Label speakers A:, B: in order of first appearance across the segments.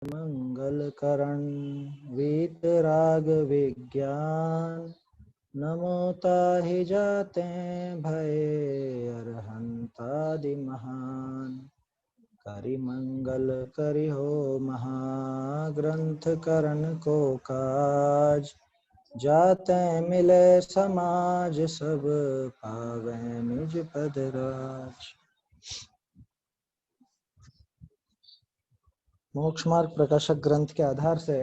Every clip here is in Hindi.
A: मंगल करण वीतराग विज्ञान नमो ताहि जाते भय अरहंतादि महान करि मंगल करि हो महाग्रंथ करण को काज जाते मिले समाज सब पावे निज पद राज। मोक्ष मार्ग प्रकाशक ग्रंथ के आधार से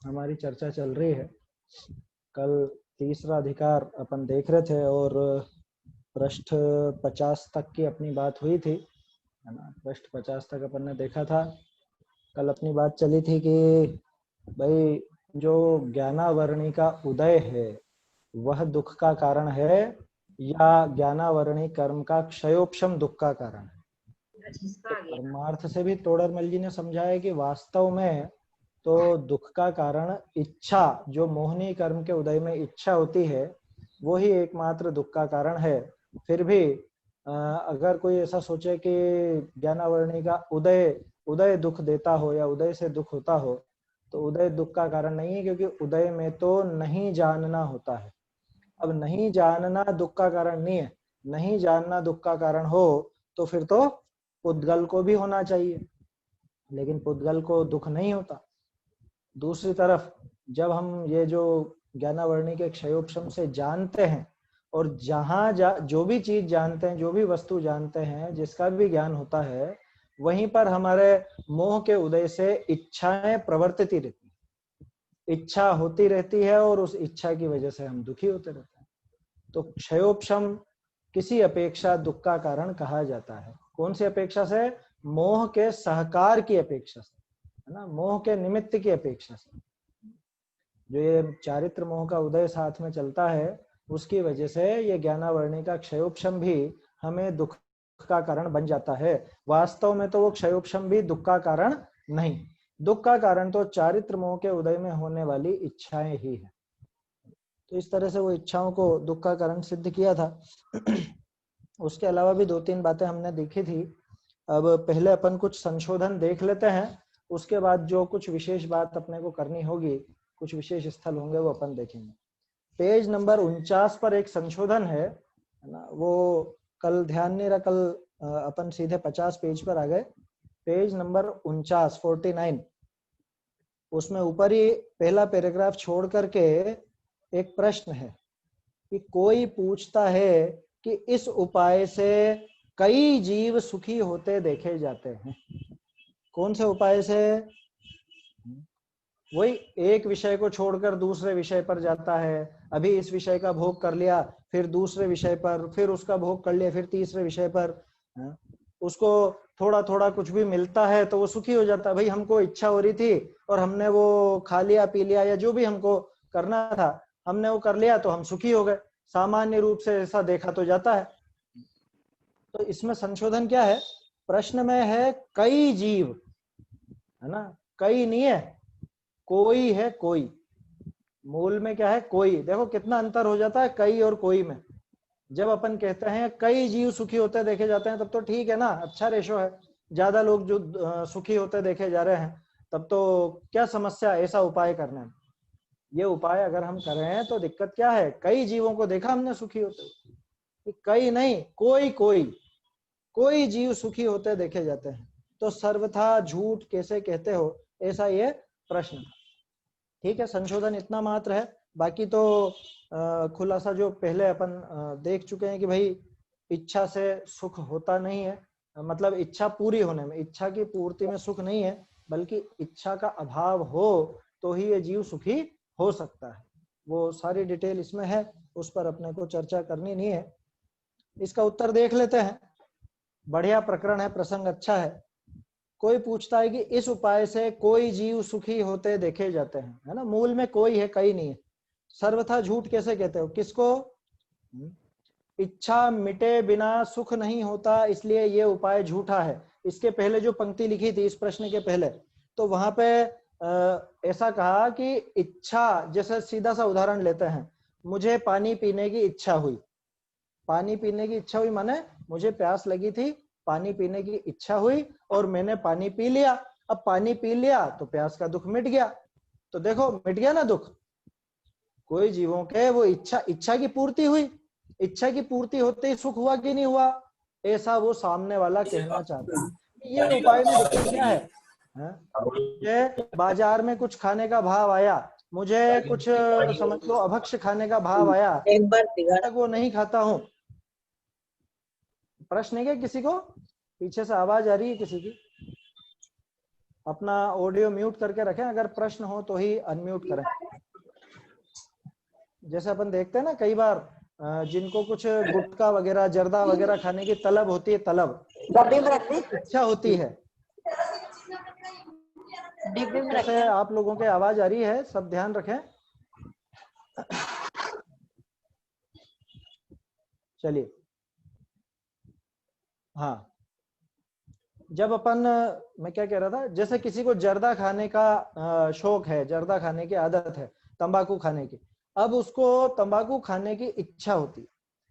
A: हमारी चर्चा चल रही है। कल तीसरा अधिकार अपन देख रहे थे और पृष्ठ 50 तक की अपनी बात हुई थी, है ना। पृष्ठ 50 तक अपन ने देखा था। कल अपनी बात चली थी कि भाई जो ज्ञानावरणी का उदय है वह दुख का कारण है या ज्ञानावरणी कर्म का क्षयोपशम दुख का कारण है। तो परमार्थ से भी तोडरमल जी ने समझाया कि वास्तव में तो दुख का कारण इच्छा, जो मोहनी कर्म के उदय में इच्छा होती है वो ही एकमात्र दुख का कारण है। फिर भी अगर कोई ऐसा सोचे कि ज्ञानावरणी का उदय दुख देता हो या उदय से दुख होता हो, तो उदय दुख का कारण नहीं है, क्योंकि उदय में तो नहीं जानना होता है। अब नहीं जानना दुख का कारण नहीं है। नहीं जानना दुख का कारण हो तो फिर तो पुद्गल को भी होना चाहिए, लेकिन पुद्गल को दुख नहीं होता। दूसरी तरफ जब हम ये जो ज्ञानावरणी के क्षयोपशम से जानते हैं और जो भी चीज जानते हैं, जो भी वस्तु जानते हैं, जिसका भी ज्ञान होता है, वहीं पर हमारे मोह के उदय से इच्छाएं प्रवर्तित रहती, इच्छा होती रहती है और उस इच्छा की वजह से हम दुखी होते रहते हैं। तो क्षयोपशम किसी अपेक्षा दुख का कारण कहा जाता है। कौन सी अपेक्षा से? मोह के सहकार की अपेक्षा से, है ना, मोह के निमित्त की अपेक्षा से। जो ये चारित्र मोह का उदय साथ में चलता है, उसकी वजह से ये ज्ञानावरणी का क्षयोपशम भी हमें दुख का कारण बन जाता है। वास्तव में तो वो क्षयोपशम भी दुख का कारण नहीं, दुख का कारण तो चारित्र मोह के उदय में होने वाली इच्छाएं ही है। तो इस तरह से वो इच्छाओं को दुख का कारण सिद्ध किया था। उसके अलावा भी 2-3 बातें हमने देखी थी। अब पहले अपन कुछ संशोधन देख लेते हैं, उसके बाद जो कुछ विशेष बात अपने को करनी होगी, कुछ विशेष स्थल होंगे, वो अपन देखेंगे। पेज नंबर 49 पर एक संशोधन है ना, वो कल ध्यान नहीं रहा। कल अपन सीधे 50 पेज पर आ गए। पेज नंबर 49 49, उसमें ऊपर ही पहला पैराग्राफ छोड़ करके एक प्रश्न है कि कोई पूछता है कि इस उपाय से कई जीव सुखी होते देखे जाते हैं। कौन से उपाय से? वही एक विषय को छोड़कर दूसरे विषय पर जाता है। अभी इस विषय का भोग कर लिया, फिर दूसरे विषय पर, फिर उसका भोग कर लिया, फिर तीसरे विषय पर। उसको थोड़ा थोड़ा कुछ भी मिलता है तो वो सुखी हो जाता है। भाई हमको इच्छा हो रही थी और हमने वो खा लिया, पी लिया, या जो भी हमको करना था हमने वो कर लिया तो हम सुखी हो गए। सामान्य रूप से ऐसा देखा तो जाता है। तो इसमें संशोधन क्या है? प्रश्न में है कई जीव, है ना, कई नहीं है, कोई है। कोई मूल में क्या है? कोई। देखो कितना अंतर हो जाता है कई और कोई में। जब अपन कहते हैं कई जीव सुखी होते देखे जाते हैं, तब तो ठीक है ना, अच्छा रेशो है, ज्यादा लोग जो सुखी होते देखे जा रहे हैं, तब तो क्या समस्या ऐसा उपाय करने में। ये उपाय अगर हम कर रहे हैं तो दिक्कत क्या है? कई जीवों को देखा हमने सुखी होते, कई नहीं, कोई कोई कोई जीव सुखी होते देखे जाते हैं। तो सर्वथा झूठ कैसे कहते हो, ऐसा ये प्रश्न था। ठीक है, संशोधन इतना मात्र है। बाकी तो खुलासा जो पहले अपन देख चुके हैं कि भाई इच्छा से सुख होता नहीं है, मतलब इच्छा पूरी होने में, इच्छा की पूर्ति में सुख नहीं है, बल्कि इच्छा का अभाव हो तो ही ये जीव सुखी हो सकता है। वो सारी डिटेल इसमें है, उस पर अपने को चर्चा करनी नहीं है। इसका उत्तर देख लेते हैं। बढ़िया प्रकरण है, प्रसंग अच्छा है। कोई पूछता है कि इस उपाय से कोई जीव सुखी होते देखे जाते हैं, है ना। मूल में कोई है, कई नहीं है। सर्वथा झूठ कैसे कहते हो? किसको? इच्छा मिटे बिना सुख नहीं होता, इसलिए ये उपाय झूठा है। इसके पहले जो पंक्ति लिखी थी इस प्रश्न के पहले, तो वहां पे ऐसा कहा कि इच्छा, जैसे सीधा सा उदाहरण लेते हैं, मुझे पानी पीने की इच्छा हुई। पानी पीने की इच्छा हुई माने मुझे प्यास लगी थी, पानी पीने की इच्छा हुई और मैंने पानी पी लिया। अब पानी पी लिया तो प्यास का दुख मिट गया। तो देखो मिट गया ना दुख। कोई जीवों के वो इच्छा की पूर्ति हुई, इच्छा की पूर्ति होते ही सुख हुआ कि नहीं हुआ, ऐसा वो सामने वाला कहना चाहता है। ये उपाय में दिक्कत क्या है? मुझे बाजार में कुछ खाने का भाव आया, मुझे कुछ समझ लो अभक्ष्य खाने का भाव आया,
B: एक बार
A: तक वो नहीं खाता हूं। प्रश्न है क्या किसी को? पीछे से आवाज आ रही है किसी की? अपना ऑडियो म्यूट करके रखें, अगर प्रश्न हो तो ही अनम्यूट करें। जैसे अपन देखते हैं ना कई बार जिनको कुछ गुटखा वगैरह जर्दा वगैरह खाने की तलब होती है, तलब इच्छा होती है। जैसे आप लोगों के आवाज आ रही है, सब ध्यान रखें। चलिए, हाँ, जब अपन, मैं क्या कह रहा था, जैसे किसी को जर्दा खाने का शौक है, जर्दा खाने की आदत है, तंबाकू खाने की, अब उसको तंबाकू खाने की इच्छा होती,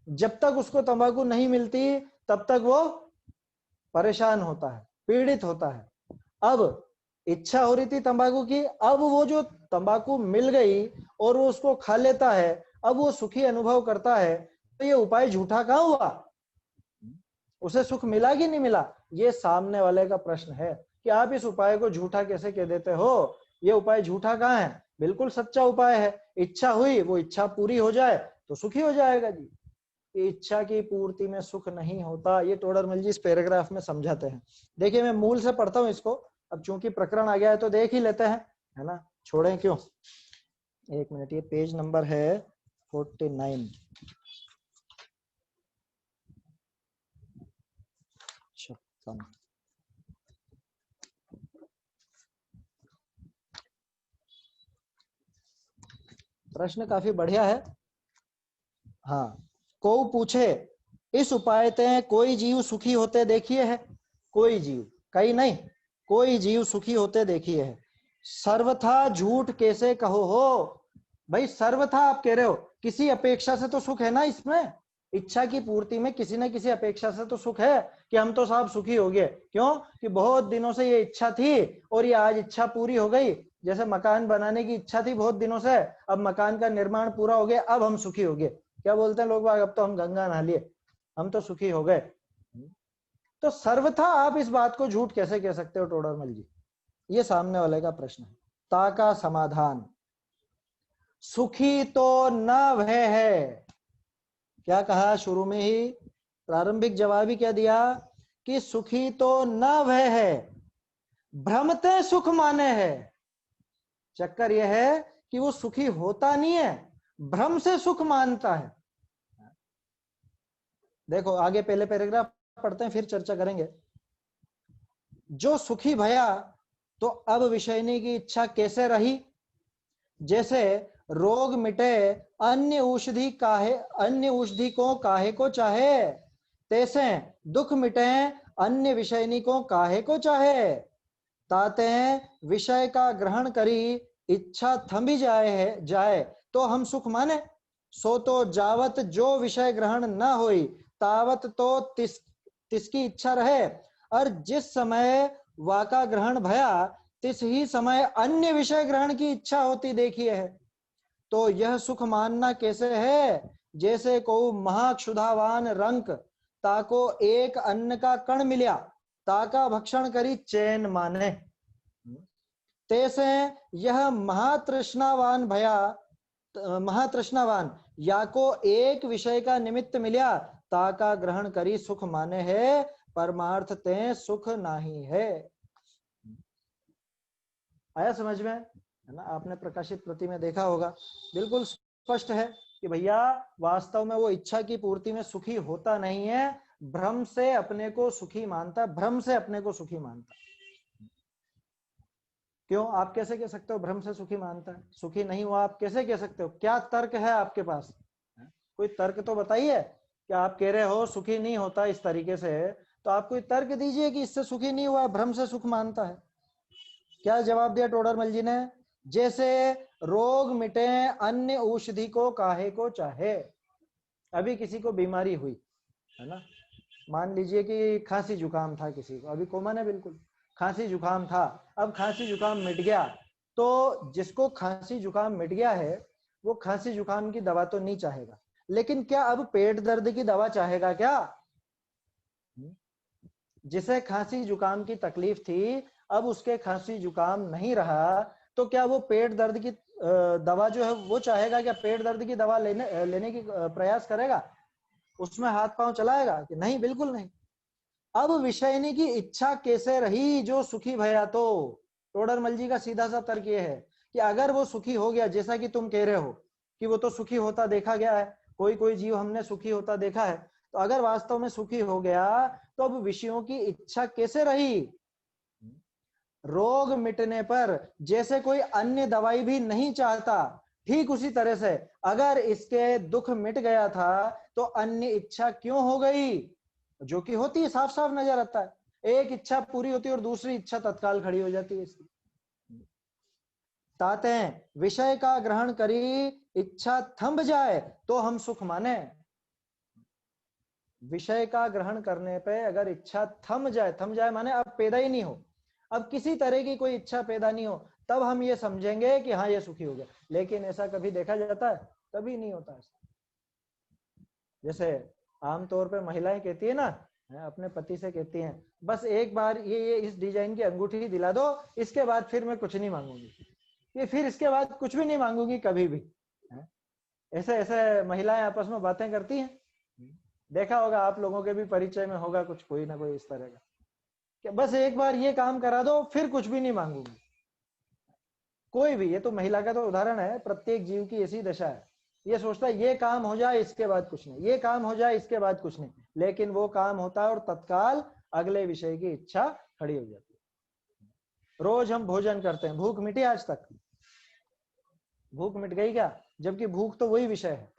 A: जब तक उसको तंबाकू नहीं मिलती तब तक वो परेशान होता है, पीड़ित होता है। अब इच्छा हो रही थी तंबाकू की, अब वो जो तंबाकू मिल गई और वो उसको खा लेता है, अब वो सुखी अनुभव करता है। तो ये उपाय झूठा कहाँ हुआ? उसे सुख मिला कि नहीं मिला? ये सामने वाले का प्रश्न है कि आप इस उपाय को झूठा कैसे कह देते हो। ये उपाय झूठा कहाँ है? बिल्कुल सच्चा उपाय है। इच्छा हुई, वो इच्छा पूरी हो जाए तो सुखी हो जाएगा जी। इच्छा की पूर्ति में सुख नहीं होता, ये टोडरमल जी इस पैराग्राफ में समझाते हैं। देखिए मैं मूल से पढ़ता हूं इसको, अब चूंकि प्रकरण आ गया है तो देख ही लेते हैं, है ना, छोड़ें क्यों। एक मिनट, ये पेज नंबर है 49। प्रश्न काफी बढ़िया है। हाँ, को पूछे इस उपाय ते कोई जीव सुखी होते देखिए है? कोई जीव, कई नहीं, कोई जीव सुखी होते देखिए है। सर्वथा झूठ कैसे कहो हो? भाई सर्वथा आप कह रहे हो, किसी अपेक्षा से तो सुख है ना इसमें, इच्छा की पूर्ति में किसी न किसी अपेक्षा से तो सुख है कि हम तो साहब सुखी हो गए। क्यों? कि बहुत दिनों से ये इच्छा थी और ये आज इच्छा पूरी हो गई। जैसे मकान बनाने की इच्छा थी बहुत दिनों से, अब मकान का निर्माण पूरा हो गया, अब हम सुखी हो गए। क्या बोलते हैं लोग, अब तो हम गंगा नहा लिए, हम तो सुखी हो गए। तो सर्वथा आप इस बात को झूठ कैसे कह सकते हो टोडरमल जी? ये सामने वाले का प्रश्न है। ता का समाधान, सुखी तो न वह है। क्या कहा शुरू में ही? प्रारंभिक जवाब ही क्या दिया कि सुखी तो न वह है, भ्रमते सुख माने है। चक्कर यह है कि वो सुखी होता नहीं है, भ्रम से सुख मानता है। देखो आगे पहले पैराग्राफ पढ़ते हैं फिर चर्चा करेंगे। जो सुखी भया तो अब विषयनी की इच्छा कैसे रही? जैसे रोग मिटे अन्य औषधि को काहे को चाहे, तैसे दुख मिटे अन्य विषयनी को काहे को चाहे। ताते विषय का ग्रहण करी इच्छा थमी जाए तो हम सुख माने। सो तो जावत जो विषय ग्रहण न होई तावत तो तिसकी इच्छा रहे, और जिस समय वाका ग्रहण भया तिस ही समय अन्य विषय ग्रहण की इच्छा होती देखी है। तो यह सुख मानना कैसे है? जैसे को महाक्षुधावान रंक ताको एक अन्न का कण मिल्या, ताका भक्षण करी चैन माने। तैसे यह महातृष्णावान या को एक विषय का निमित्त मिल्या, ताका ग्रहण करी सुख माने है, परमार्थ ते सुख नहीं है। आया समझ में? है ना, आपने प्रकाशित प्रति में देखा होगा, बिल्कुल स्पष्ट है कि भैया वास्तव में वो इच्छा की पूर्ति में सुखी होता नहीं है, भ्रम से अपने को सुखी मानता है, भ्रम से अपने को सुखी मानता है। क्यों? आप कैसे कह सकते हो भ्रम से सुखी मानता है? सुखी नहीं हुआ आप कैसे कह सकते हो? क्या तर्क है आपके पास? कोई तर्क तो बताइए। क्या आप कह रहे हो सुखी नहीं होता इस तरीके से, तो आप कोई तर्क दीजिए कि इससे सुखी नहीं हुआ, भ्रम से सुख मानता है। क्या जवाब दिया टोडरमल जी ने? जैसे रोग मिटे अन्य औषधि को काहे को चाहे। अभी किसी को बीमारी हुई है ना, मान लीजिए कि खांसी जुकाम था किसी को, अभी कॉमन है बिल्कुल, खांसी जुकाम था, अब खांसी जुकाम मिट गया, तो जिसको खांसी जुकाम मिट गया है वो खांसी जुकाम की दवा तो नहीं चाहेगा, लेकिन क्या अब पेट दर्द की दवा चाहेगा क्या? जिसे खांसी जुकाम की तकलीफ थी, अब उसके खांसी जुकाम नहीं रहा, तो क्या वो पेट दर्द की दवा जो है वो चाहेगा क्या? पेट दर्द की दवा लेने की प्रयास करेगा? उसमें हाथ पांव चलाएगा कि नहीं? बिल्कुल नहीं। अब विषयनी की इच्छा कैसे रही जो सुखी भया? तो टोडरमल जी का सीधा सा तर्क ये है कि अगर वो सुखी हो गया, जैसा कि तुम कह रहे हो कि वो तो सुखी होता देखा गया है, कोई कोई जीव हमने सुखी होता देखा है, तो अगर वास्तव में सुखी हो गया तो अब विषयों की इच्छा कैसे रही? रोग मिटने पर जैसे कोई अन्य दवाई भी नहीं चाहता, ठीक उसी तरह से अगर इसके दुख मिट गया था तो अन्य इच्छा क्यों हो गई? जो कि होती है, साफ साफ नजर आता है, एक इच्छा पूरी होती है और दूसरी इच्छा तत्काल खड़ी हो जाती है इसकी। ताते विषय का ग्रहण करी इच्छा थम जाए तो हम सुख माने। विषय का ग्रहण करने पे अगर इच्छा थम जाए माने अब पैदा ही नहीं हो, अब किसी तरह की कोई इच्छा पैदा नहीं हो, तब हम ये समझेंगे कि हाँ ये सुखी हो गया। लेकिन ऐसा कभी देखा जाता है? कभी नहीं होता ऐसा। जैसे आमतौर पे महिलाएं कहती है ना, अपने पति से कहती हैं, बस एक बार ये इस डिजाइन की अंगूठी दिला दो, इसके बाद फिर मैं कुछ नहीं मांगूंगी, ये फिर इसके बाद कुछ भी नहीं मांगूंगी कभी भी। ऐसे ऐसे महिलाएं आपस में बातें करती हैं, देखा होगा, आप लोगों के भी परिचय में होगा कुछ कोई ना कोई इस तरह का, कि बस एक बार ये काम करा दो फिर कुछ भी नहीं मांगूंगी। कोई भी, ये तो महिला का तो उदाहरण है, प्रत्येक जीव की ऐसी दशा है, ये सोचता है ये काम हो जाए इसके बाद कुछ नहीं, ये काम हो जाए इसके बाद कुछ नहीं, लेकिन वो काम होता है और तत्काल अगले विषय की इच्छा खड़ी हो जाती है। रोज हम भोजन करते हैं, भूख मिटी आज तक? भूख मिट गई क्या? जबकि भूख तो वही विषय है।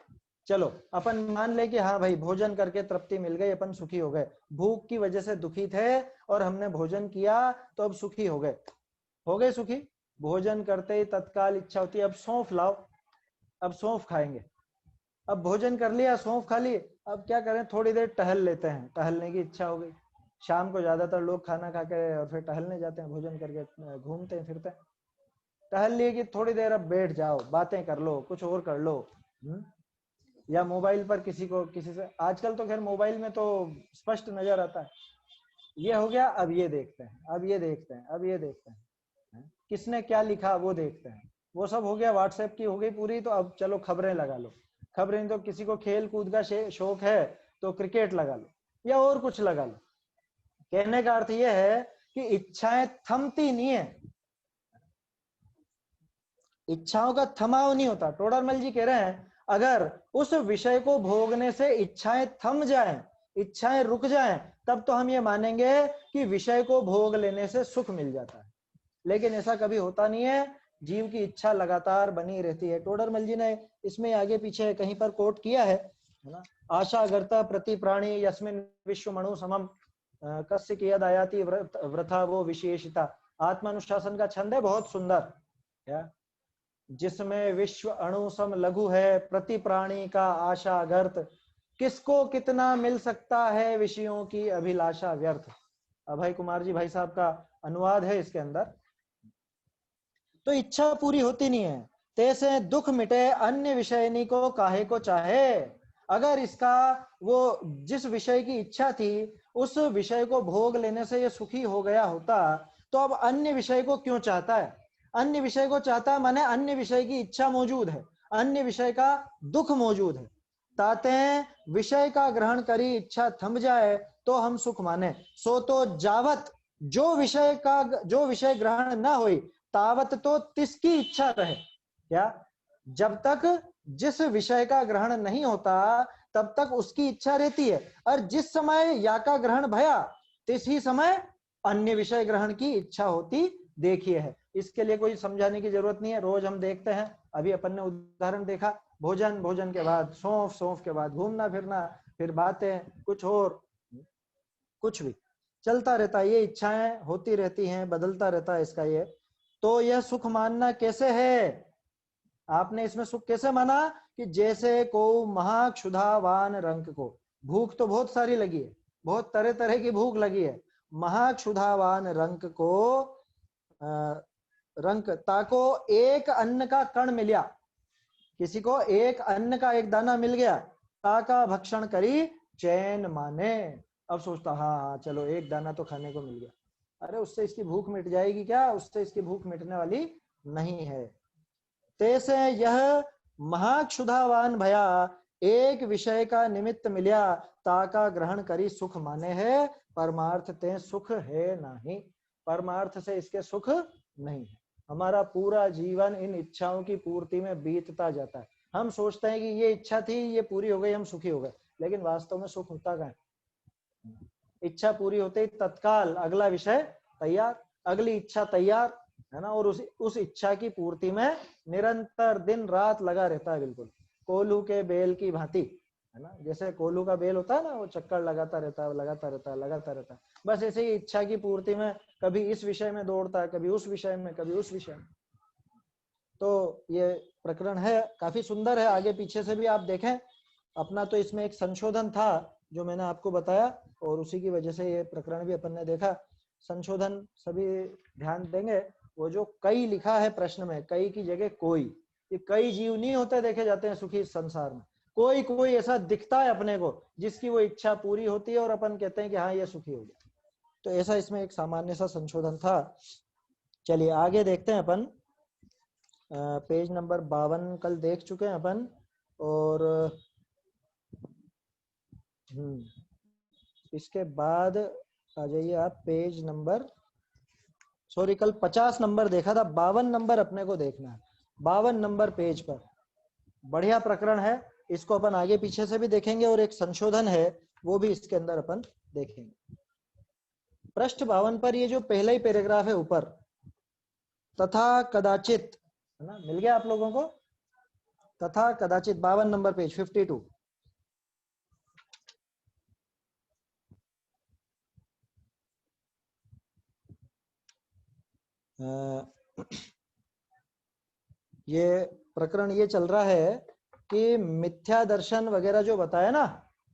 A: चलो अपन मान ले कि हाँ भाई भोजन करके तृप्ति मिल गई, अपन सुखी हो गए, भूख की वजह से दुखी थे और हमने भोजन किया तो अब सुखी हो गए सुखी। भोजन करते ही तत्काल इच्छा होती है अब सौंफ लाओ, अब सौंफ खाएंगे। अब भोजन कर लिया, सौंफ खा ली, अब क्या करें, थोड़ी देर टहल लेते हैं, टहलने की इच्छा हो गई। शाम को ज्यादातर लोग खाना खा के और फिर टहलने जाते हैं, भोजन करके घूमते हैं फिरते हैं। टहल लिए कि थोड़ी देर अब बैठ जाओ, बातें कर लो, कुछ और कर लो, या मोबाइल पर किसी से, आजकल तो खैर मोबाइल में तो स्पष्ट नजर आता है, ये हो गया अब ये देखते हैं, अब ये देखते हैं, अब ये देखते हैं, किसने क्या लिखा वो देखते हैं, वो सब हो गया। व्हाट्सएप की हो गई पूरी, तो अब चलो खबरें लगा लो, खबरें तो किसी को खेल कूद का शौक है तो क्रिकेट लगा लो या और कुछ लगा लो। कहने का अर्थ यह है कि इच्छाएं थमती नहीं है, इच्छाओं का थमाव नहीं होता। टोडरमल जी कह रहे हैं अगर उस विषय को भोगने से इच्छाएं थम जाएं, इच्छाएं रुक जाएं, तब तो हम ये मानेंगे कि विषय को भोग लेने से सुख मिल जाता है। लेकिन ऐसा कभी होता नहीं है, जीव की इच्छा लगातार बनी रहती है। टोडरमल जी ने इसमें आगे पीछे कहीं पर कोट किया है ना, आशा करता प्रति प्राणी यस्मिन विश्व मणु समम कस्य कियद आयाति व्रथा वो विशेषिता। आत्मानुशासन का छंद है बहुत सुंदर, या जिसमें विश्व अणु सम लघु है, प्रति प्राणी का आशा गर्त, किसको कितना मिल सकता है विषयों की अभिलाषा व्यर्थ। अभय कुमार जी भाई साहब का अनुवाद है इसके अंदर। तो इच्छा पूरी होती नहीं है, तैसे दुख मिटे अन्य विषयनी को काहे को चाहे। अगर इसका वो जिस विषय की इच्छा थी उस विषय को भोग लेने से ये सुखी हो गया होता, तो अब अन्य विषय को क्यों चाहता है? अन्य विषय को चाहता माने अन्य विषय की इच्छा मौजूद है, अन्य विषय का दुख मौजूद है। ताते विषय का ग्रहण करी इच्छा थम जाए तो हम सुख माने। सो तो जावत जो विषय ग्रहण न हुई तावत तो तिसकी इच्छा रहे। क्या? जब तक जिस विषय का ग्रहण नहीं होता तब तक उसकी इच्छा रहती है, और जिस समय या का ग्रहण भया तिस ही समय अन्य विषय ग्रहण की इच्छा होती देखिए है। इसके लिए कोई समझाने की जरूरत नहीं है, रोज हम देखते हैं। अभी अपन ने उदाहरण देखा, भोजन के बाद सौंफ के बाद घूमना फिरना, फिर बातें, कुछ और कुछ भी चलता रहता है, ये इच्छाएं होती रहती हैं, बदलता रहता है इसका ये। तो यह सुख मानना कैसे है? आपने इसमें सुख कैसे माना कि जैसे को महाक्षुधावान रंक को भूख तो बहुत सारी लगी है, बहुत तरह तरह की भूख लगी है, महाक्षुधावान रंक को रंक ताको एक अन्न का कण मिला, किसी को एक अन्न का एक दाना मिल गया, ताका भक्षण करी चैन माने। अब सोचता हाँ हाँ चलो एक दाना तो खाने को मिल गया, अरे उससे इसकी भूख मिट जाएगी क्या? उससे इसकी भूख मिटने वाली नहीं है। तैसे यह महाक्षुधावान भया, एक विषय का निमित्त मिल्या, ताका ग्रहण करी सुख माने है, परमार्थ ते सुख है नहीं। परमार्थ से इसके सुख नहीं है। हमारा पूरा जीवन इन इच्छाओं की पूर्ति में बीतता जाता है। हम सोचते हैं कि ये इच्छा थी, ये पूरी हो गई, हम सुखी हो गए, लेकिन वास्तव में सुख होता कहाँ है? इच्छा पूरी होते ही तत्काल अगला विषय तैयार, अगली इच्छा तैयार, है ना। और उस इच्छा की पूर्ति में निरंतर दिन रात लगा रहता है, बिल्कुल कोल्हू के बेल की भांति, है ना। जैसे कोल्हू का बेल होता है ना, वो चक्कर लगाता रहता है, लगाता रहता है, लगाता रहता है। बस ऐसे ही इच्छा की पूर्ति में कभी इस विषय में दौड़ता है, कभी उस विषय में, कभी उस विषय में। तो ये प्रकरण है, काफी सुंदर है। आगे पीछे से भी आप देखें, अपना तो इसमें एक संशोधन था जो मैंने आपको बताया, और उसी की वजह से ये प्रकरण भी अपन ने देखा। संशोधन सभी ध्यान देंगे, वो जो कई लिखा है प्रश्न में, कई की जगह कोई, ये कई जीव नहीं होते देखे जाते हैं सुखी इस संसार में, कोई कोई ऐसा दिखता है अपने को जिसकी वो इच्छा पूरी होती है और अपन कहते हैं कि हाँ ये सुखी हो गया। तो ऐसा इसमें एक सामान्य सा संशोधन था। चलिए आगे देखते हैं अपन। पेज नंबर 52 कल देख चुके हैं अपन, और इसके बाद आ जाइए आप पेज नंबर, सॉरी कल 50 नंबर देखा था, 52 नंबर अपने को देखना है। 52 नंबर पेज पर बढ़िया प्रकरण है, इसको अपन आगे पीछे से भी देखेंगे, और एक संशोधन है वो भी इसके अंदर अपन देखेंगे। पृष्ठ 52 पर ये जो पहला ही पैराग्राफ है ऊपर, तथा कदाचित, है ना, मिल गया आप लोगों को? तथा कदाचित 52 नंबर पेज 52। ये प्रकरण ये चल रहा है कि मिथ्या दर्शन वगैरह जो बताया ना,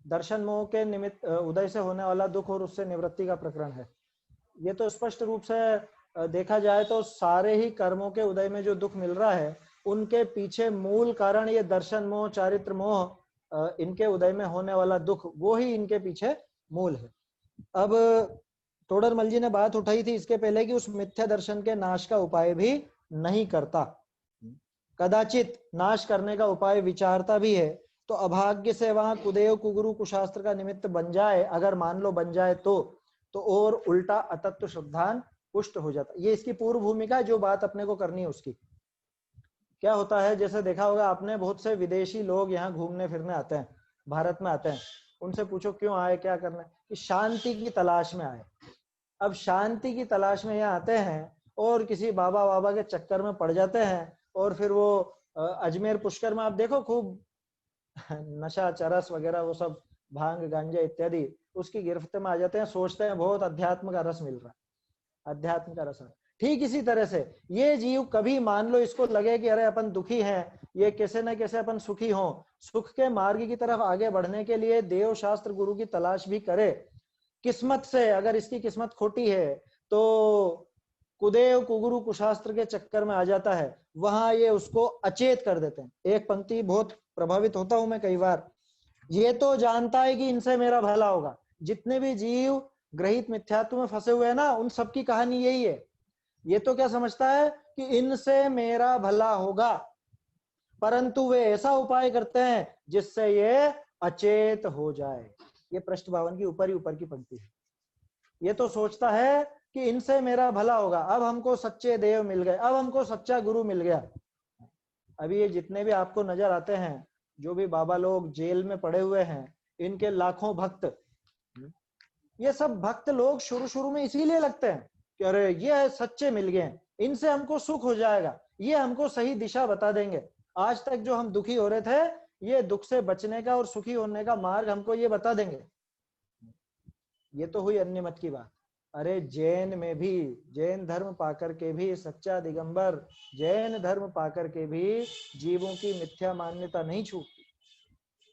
A: दर्शन मोह के निमित्त उदय से होने वाला दुख और उससे निवृत्ति का प्रकरण है। ये तो स्पष्ट रूप से देखा जाए तो सारे ही कर्मों के उदय में जो दुख मिल रहा है, उनके पीछे मूल कारण ये दर्शन मोह, चारित्र मोह, इनके उदय में होने वाला दुख, वो ही इनके पीछे मूल है। अब तोडरमल जी ने बात उठाई थी इसके पहले कि उस मिथ्या दर्शन के नाश का उपाय भी नहीं करता, कदाचित नाश करने का उपाय विचारता भी है। तो अभाग्य से वहां कुदेव कुगुरु कुशास्त्र का निमित्त बन जाए, अगर मान लो बन जाए तो और उल्टा अतत्व श्रद्धान पुष्ट हो जाता। ये इसकी पूर्व भूमिका, जो बात अपने को करनी है उसकी। क्या होता है, जैसे देखा होगा आपने, बहुत से विदेशी लोग यहाँ घूमने फिरने आते हैं, भारत में आते हैं, उनसे पूछो क्यों आए, क्या करना है, कि शांति की तलाश में आए। अब शांति की तलाश में यहाँ आते हैं और किसी बाबा बाबा के चक्कर में पड़ जाते हैं, और फिर वो अजमेर पुष्कर में आप देखो खूब नशा चरस वगैरह वो सब भांग गांजा इत्यादि उसकी गिरफ्त में आ जाते हैं, सोचते हैं बहुत अध्यात्म का रस मिल रहा है, अध्यात्म का रस। ठीक इसी तरह से ये जीव कभी मान लो इसको लगे कि अरे अपन दुखी हैं, ये कैसे न कैसे अपन सुखी हों, सुख के मार्ग की तरफ आगे बढ़ने के लिए देव शास्त्र गुरु की तलाश भी करे, किस्मत से अगर इसकी किस्मत खोटी है तो कुदेव कुगुरु कुशास्त्र के चक्कर में आ जाता है, वहां ये उसको अचेत कर देते हैं। एक पंक्ति बहुत प्रभावित होता हूं मैं कई बार, ये तो जानता है कि इनसे मेरा भला होगा। जितने भी जीव ग्रहित मिथ्यात्व में फंसे हुए हैं ना, उन सबकी कहानी यही है। ये तो क्या समझता है कि इनसे मेरा भला होगा, परंतु वे ऐसा उपाय करते हैं जिससे ये अचेत हो जाए। ये पृष्ठ 52 की ऊपर ही ऊपर की पंक्ति है। ये तो सोचता है कि इनसे मेरा भला होगा, अब हमको सच्चे देव मिल गए, अब हमको सच्चा गुरु मिल गया। अभी ये जितने भी आपको नजर आते हैं, जो भी बाबा लोग जेल में पड़े हुए हैं, इनके लाखों भक्त, ये सब भक्त लोग शुरू शुरू में इसीलिए लगते हैं कि अरे ये सच्चे मिल गए, इनसे हमको सुख हो जाएगा, ये हमको सही दिशा बता देंगे। आज तक जो हम दुखी हो रहे थे, ये दुख से बचने का और सुखी होने का मार्ग हमको ये बता देंगे। ये तो हुई अन्य मत की बात। अरे जैन में भी, जैन धर्म पाकर के भी सच्चा दिगंबर, जैन धर्म पाकर के भी जीवों की मिथ्या मान्यता नहीं छूटती।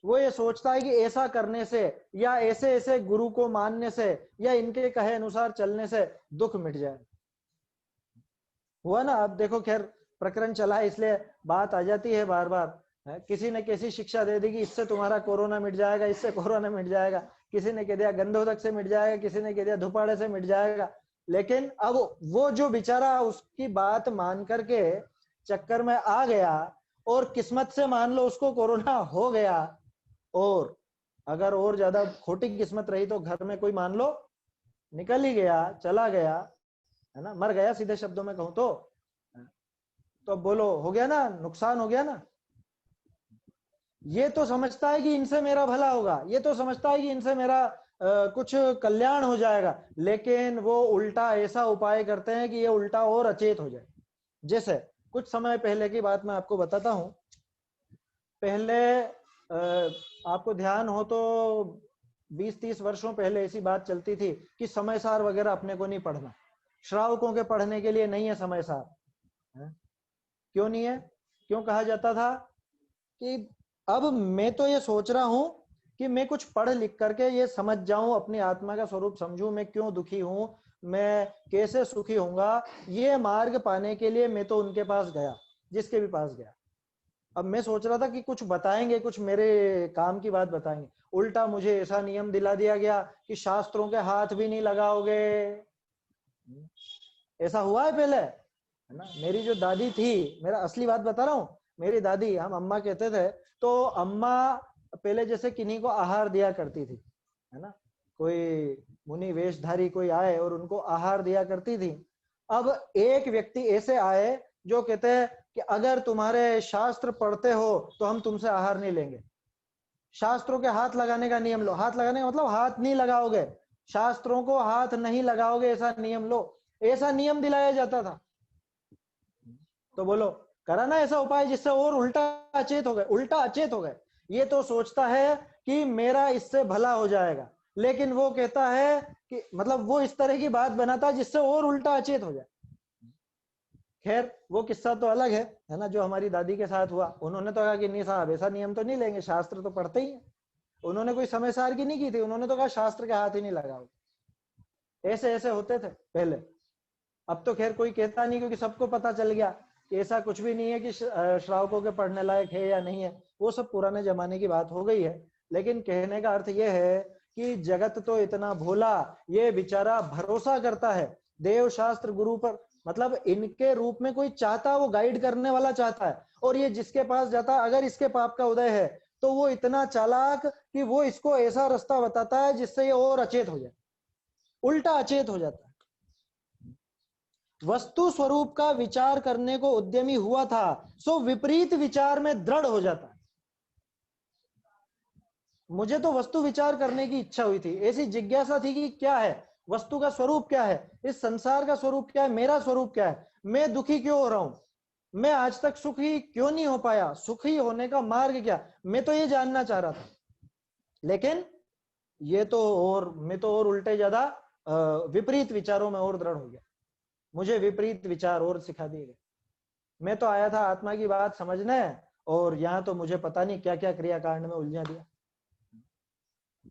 A: वो ये सोचता है कि ऐसा करने से या ऐसे ऐसे गुरु को मानने से या इनके कहे अनुसार चलने से दुख मिट जाए। हुआ ना, अब देखो खैर प्रकरण चला है इसलिए बात आ जाती है बार बार। किसी ने कैसी शिक्षा दे दी कि इससे तुम्हारा कोरोना मिट जाएगा, इससे कोरोना मिट जाएगा, किसी ने कह दिया गंधोदक से मिट जाएगा, किसी ने कह दिया धुपाड़े से मिट जाएगा। लेकिन अब वो जो बेचारा उसकी बात मान करके चक्कर में आ गया और किस्मत से मान लो उसको कोरोना हो गया, और अगर और ज्यादा खोटी किस्मत रही तो घर में कोई मान लो निकल ही गया, चला गया, है ना, मर गया सीधे शब्दों में कहूं तो बोलो हो गया ना, नुकसान हो गया ना। ये तो समझता है कि इनसे मेरा भला होगा, ये तो समझता है कि इनसे मेरा कुछ कल्याण हो जाएगा, लेकिन वो उल्टा ऐसा उपाय करते हैं कि ये उल्टा और अचेत हो जाए। जैसे कुछ समय पहले की बात मैं आपको बताता हूं। पहले आपको ध्यान हो तो 20-30 वर्षों पहले ऐसी बात चलती थी कि समय सार वगैरह अपने को नहीं पढ़ना, श्रावकों के पढ़ने के लिए नहीं है समय सार। क्यों नहीं है? क्यों कहा जाता था? कि अब मैं तो ये सोच रहा हूं कि मैं कुछ पढ़ लिख करके ये समझ जाऊं, अपनी आत्मा का स्वरूप समझूं, मैं क्यों दुखी हूं, मैं कैसे सुखी होऊंगा, ये मार्ग पाने के लिए मैं तो उनके पास गया, जिसके भी पास गया। अब मैं सोच रहा था कि कुछ बताएंगे, कुछ मेरे काम की बात बताएंगे, उल्टा मुझे ऐसा नियम दिला दिया गया कि शास्त्रों के हाथ भी नहीं लगाओगे। ऐसा हुआ है पहले, है ना। मेरी जो दादी थी, मेरा असली बात बता रहा हूं, मेरी दादी, हम अम्मा कहते थे, तो अम्मा पहले जैसे किन्हीं को आहार दिया करती थी, है ना, कोई मुनि वेशधारी कोई आए और उनको आहार दिया करती थी। अब एक व्यक्ति ऐसे आए जो कहते हैं कि अगर तुम्हारे शास्त्र पढ़ते हो तो हम तुमसे आहार नहीं लेंगे, शास्त्रों के हाथ लगाने का नियम लो। हाथ लगाने का मतलब हाथ नहीं लगाओगे, शास्त्रों को हाथ नहीं लगाओगे, ऐसा नियम लो। ऐसा नियम दिलाया जाता था। तो बोलो करा ना ऐसा उपाय जिससे और उल्टा अचेत हो गए, उल्टा अचेत हो गए। ये तो सोचता है कि मेरा इससे भला हो जाएगा, लेकिन वो कहता है कि मतलब वो इस तरह की बात बनाता है जिससे और उल्टा अचेत हो जाए। खैर वो किस्सा तो अलग है ना, जो हमारी दादी के साथ हुआ। उन्होंने तो कहा कि नहीं साहब ऐसा नियम तो नहीं लेंगे, शास्त्र तो पढ़ते ही है। उन्होंने कोई समय सार की नहीं की थी, उन्होंने तो कहा शास्त्र के हाथ ही नहीं लगाओ। ऐसे ऐसे होते थे पहले। अब तो खैर कोई कहता नहीं, क्योंकि सबको पता चल गया कि ऐसा कुछ भी नहीं है कि श्रावकों के पढ़ने लायक है या नहीं है, वो सब पुराने जमाने की बात हो गई है। लेकिन कहने का अर्थ यह है कि जगत तो इतना भोला, ये बेचारा भरोसा करता है देव शास्त्र गुरु पर, मतलब इनके रूप में कोई चाहता, वो गाइड करने वाला चाहता है, और ये जिसके पास जाता, अगर इसके पाप का उदय है तो वो इतना चालाक कि वो इसको ऐसा रास्ता बताता है जिससे ये और अचेत हो जाए, उल्टा अचेत हो जाता है। वस्तु स्वरूप का विचार करने को उद्यमी हुआ था, सो विपरीत विचार में दृढ़ हो जाता है। मुझे तो वस्तु विचार करने की इच्छा हुई थी, ऐसी जिज्ञासा थी कि क्या है वस्तु का स्वरूप, क्या है इस संसार का स्वरूप, क्या है मेरा स्वरूप, क्या है, मैं दुखी क्यों हो रहा हूं, मैं आज तक सुखी क्यों नहीं हो पाया, सुखी होने का मार्ग क्या, मैं तो ये जानना चाह रहा था। लेकिन ये तो और मैं तो और उल्टे ज्यादा विपरीत विचारों में और दृढ़ हो गया, मुझे विपरीत विचार और सिखा दिए गए। मैं तो आया था आत्मा की बात समझने, और यहाँ तो मुझे पता नहीं क्या क्या क्रियाकांड में उलझा दिया।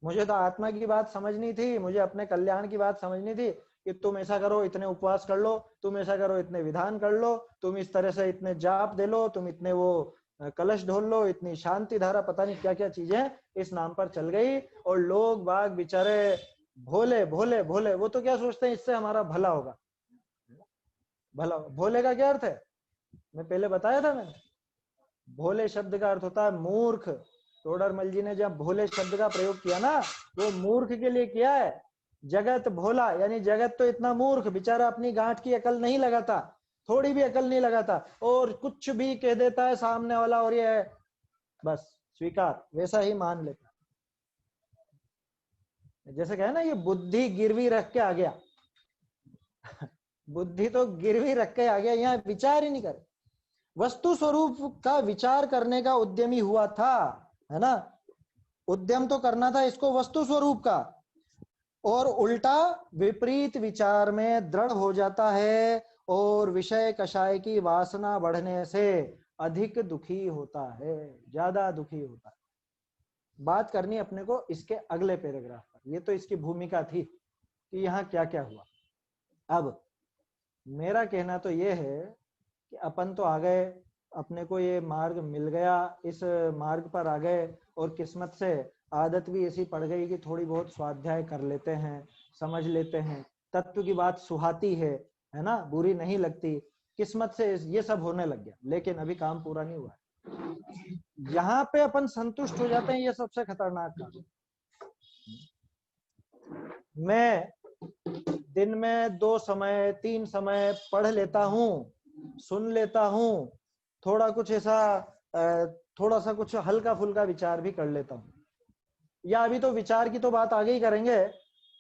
A: मुझे तो आत्मा की बात समझनी थी, मुझे अपने कल्याण की बात समझनी थी कि तुम ऐसा करो इतने उपवास कर लो, तुम ऐसा करो इतने विधान कर लो, तुम इस तरह से इतने जाप दे लो, तुम इतने वो कलश ढोल लो, इतनी शांति धारा, पता नहीं क्या क्या चीजें इस नाम पर चल गई। और लोग बाग बेचारे भोले भोले भोले, वो तो क्या सोचते हैं इससे हमारा भला होगा। भला, भोले का क्या अर्थ है, मैं पहले बताया था मैंने, भोले शब्द का अर्थ होता है मूर्ख। तोडरमल जी ने जब भोले शब्द का प्रयोग किया ना, वो मूर्ख के लिए किया है। जगत भोला यानी जगत तो इतना मूर्ख, बेचारा अपनी गांठ की अकल नहीं लगाता, थोड़ी भी अकल नहीं लगाता, और कुछ भी कह देता है सामने वाला और ये बस स्वीकार वैसा ही मान लेता। जैसे कहे ना, ये बुद्धि गिरवी रख के आ गया बुद्धि तो गिरवी रख के आ गया, यहाँ विचार ही नहीं करे। वस्तु स्वरूप का विचार करने का उद्यमी हुआ था, है ना, उद्यम तो करना था इसको वस्तु स्वरूप का, और उल्टा विपरीत विचार में दृढ़ हो जाता है, और विषय कषाय की वासना बढ़ने से अधिक दुखी होता है, ज्यादा दुखी होता है। बात करनी अपने को इसके अगले पैराग्राफ पर। ये तो इसकी भूमिका थी कि यहाँ क्या क्या हुआ। अब मेरा कहना तो ये है कि अपन तो आ गए, अपने को ये मार्ग मिल गया, इस मार्ग पर आ गए, और किस्मत से आदत भी ऐसी पड़ गई कि थोड़ी बहुत स्वाध्याय कर लेते हैं, समझ लेते हैं, तत्व की बात सुहाती है ना, बुरी नहीं लगती, किस्मत से ये सब होने लग गया। लेकिन अभी काम पूरा नहीं हुआ है। यहाँ पे अपन संतुष्ट हो जाते हैं, ये सबसे खतरनाक काम। मैं दिन में 2 समय 3 समय पढ़ लेता हूँ, सुन लेता हूँ, थोड़ा कुछ ऐसा थोड़ा सा कुछ हल्का फुल्का विचार भी कर लेता हूँ। या अभी तो विचार की तो बात आगे ही करेंगे।